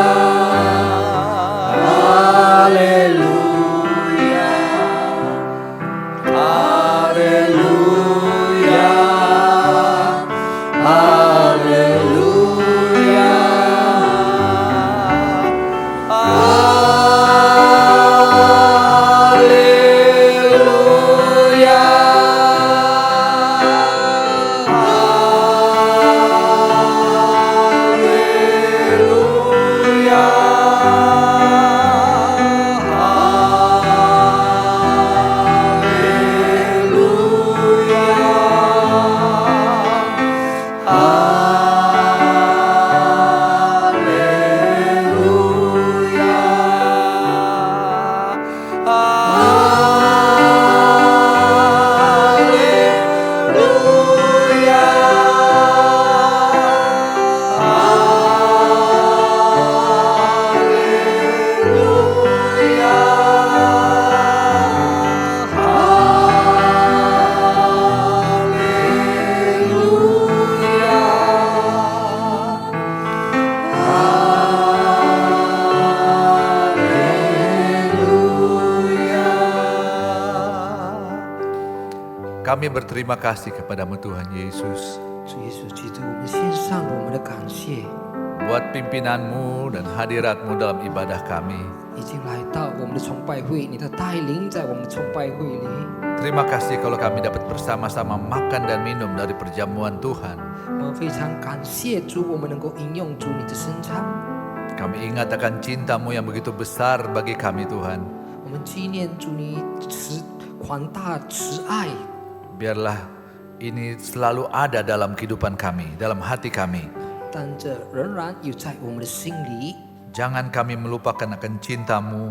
S6: Haleluya. Haleluya. Haleluya. Kami berterima kasih kepadamu Tuhan Yesus,
S7: 主耶稣基督，我们献上我们的感谢，
S6: buat pimpinanmu dan hadiratmu dalam ibadah kami.
S7: 已经来到我们的崇拜会，你的带领在我们崇拜会里。
S6: Terima kasih kalau kami dapat bersama-sama makan dan minum dari perjamuan Tuhan.
S7: 我们非常感谢主，我们能够饮用主你的生产。
S6: Kami ingat akan cintamu yang begitu besar bagi kami Tuhan.
S7: 我们纪念主你宽大慈爱，
S6: Biarlah ini selalu ada dalam kehidupan kami, dalam hati kami.
S7: 但这仍然有在我们的心里。
S6: Jangan kami melupakan akan cintamu.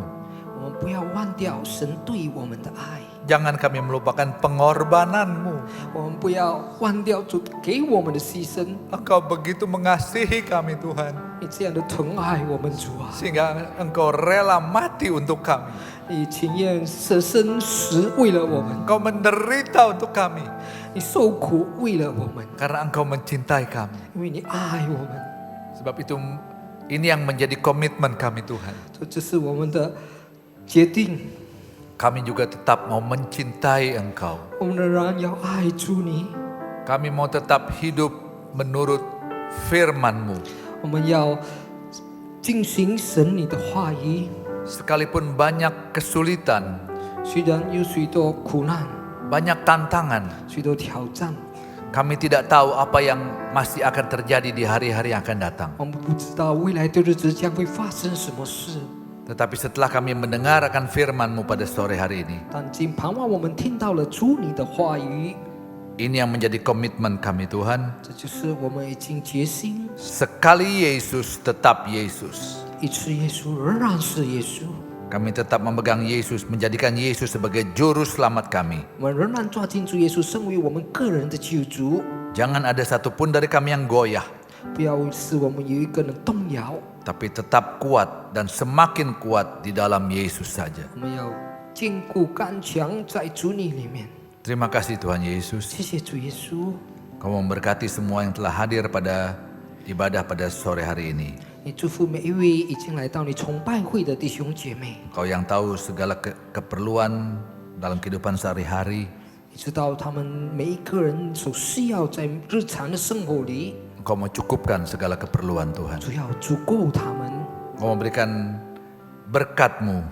S7: 我们不要忘掉神对我们的爱，
S6: Jangan kami melupakan pengorbananmu.
S7: 我们不要忘掉主给我们的牺牲。
S6: Engkau begitu mengasihi kami Tuhan.
S7: 你这样的疼爱我们主啊，
S6: Sehingga engkau rela mati untuk kami.
S7: 你情愿舍身死为了我们，
S6: Engkau menderita untuk kami.
S7: 你受苦为了我们，
S6: Karena engkau mencintai kami.
S7: 因为你爱我们。
S6: Sebab itu Ini yang menjadi komitmen kami Tuhan.
S7: 这是我们的决定。
S6: Kami juga tetap mau mencintai Engkau.
S7: 我们仍然要爱主你，
S6: Kami mau tetap hidup menurut firman-Mu.
S7: 我们要进行神你的话语。
S6: Sekalipun banyak kesulitan,
S7: 虽然有许多苦难，
S6: banyak tantangan,
S7: 许多挑战，
S6: kami tidak tahu apa yang masih akan terjadi di hari-hari yang akan datang.
S7: 我们不知道未来的日子将会发生什么事。
S6: Tetapi setelah kami mendengar akan firman-Mu pada sore hari ini,
S7: 但今傍晚我们听到了主你的话语，
S6: ini yang menjadi komitmen kami Tuhan.
S7: 这就是我们已经决心，
S6: Sekali Yesus tetap Yesus.
S7: 一次耶稣仍然是耶稣，
S6: Kami tetap memegang Yesus, menjadikan Yesus sebagai juru selamat kami.
S7: 我们仍然抓紧主耶稣，成为我们个人的救主。
S6: Jangan ada satupun dari kami yang goyah,
S7: 不要使我们有一个人动摇，
S6: tapi tetap kuat dan semakin kuat di dalam Yesus saja.
S7: 我们要坚固刚强在主你里面。
S6: Terima kasih Tuhan Yesus.
S7: 谢谢主耶稣，
S6: Kau memberkati semua yang telah hadir pada ibadah pada sore hari ini.
S7: 你祝福每一位已经来到你崇拜会的弟兄姐妹。
S6: Kau yang tahu segala keperluan dalam kehidupan sehari-hari.
S7: 你知道他们每一个人所需要在日常的生活里，
S6: Kau mau cukupkan segala keperluan Tuhan.
S7: 主要足够他们，
S6: Kau memberikan berkat-Mu.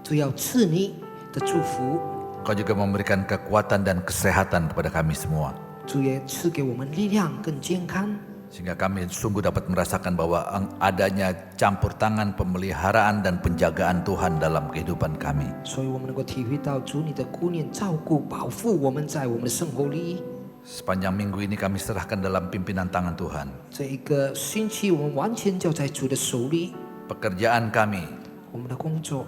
S7: 主要赐你的祝福，
S6: Kau juga memberikan kekuatan dan kesehatan kepada kami semua.
S7: 主也赐给我们力量更健康，
S6: Sehingga kami sungguh dapat merasakan bahwa adanya campur tangan pemeliharaan dan penjagaan Tuhan dalam kehidupan kami.
S7: 所以我们能够体会到主你的顾念、照顾、保护我们在我们的生活里。
S6: Sepanjang minggu ini kami serahkan dalam pimpinan tangan Tuhan.
S7: 这一个星期，我们完全交在主的手里，
S6: Pekerjaan kami,
S7: 我们的工作、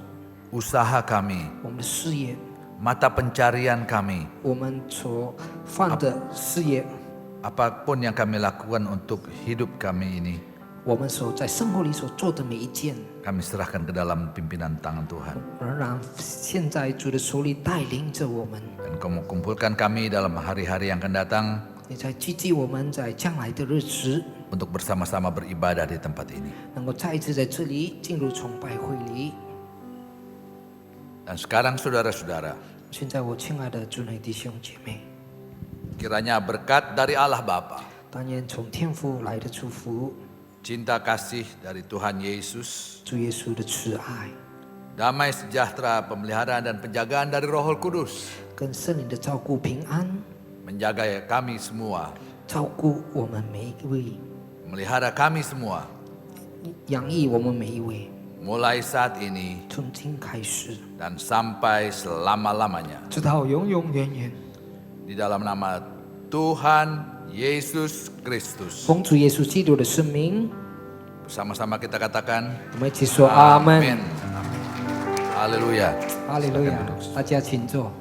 S6: usaha kami,
S7: 我们的事业、
S6: mata pencarian kami,
S7: 我们所犯的事业，
S6: apapun yang kami lakukan untuk hidup kami ini,
S7: 我们所在生活里所做的每一件，
S6: kami serahkan ke dalam pimpinan tangan Tuhan.
S7: 仍然现在主的手里带领着我们。
S6: Dan Kau kumpulkan kami dalam hari-hari yang akan datang
S7: 你在积极我们在将来的日子，
S6: untuk bersama-sama beribadah di tempat ini.
S7: 能够再一次在这里进入崇拜会里。
S6: Dan sekarang saudara-saudara,
S7: 现在我亲爱的主内弟兄姐妹，
S6: kiranya berkat dari Allah Bapa,
S7: 但愿从天父来的祝福，
S6: cinta kasih dari Tuhan Yesus,
S7: 主耶稣的慈爱，
S6: damai sejahtera, pemeliharaan dan penjagaan dari Roh Kudus
S7: 跟圣灵的照顾平安，
S6: menjaga kami semua,
S7: 照顾我们每一位，
S6: melihara kami semua
S7: 养育我们每一位，
S6: mulai saat ini
S7: 从今开始，
S6: dan sampai selama-lamanya.
S7: 直到永永远远。
S6: Di dalam nama Tuhan Yesus Kristus.
S7: 奉主耶稣基督的圣名，
S6: Bersama-sama kita katakan
S7: 我们一起说阿门。
S6: Haleluya.
S7: 哈利路亚！大家请坐。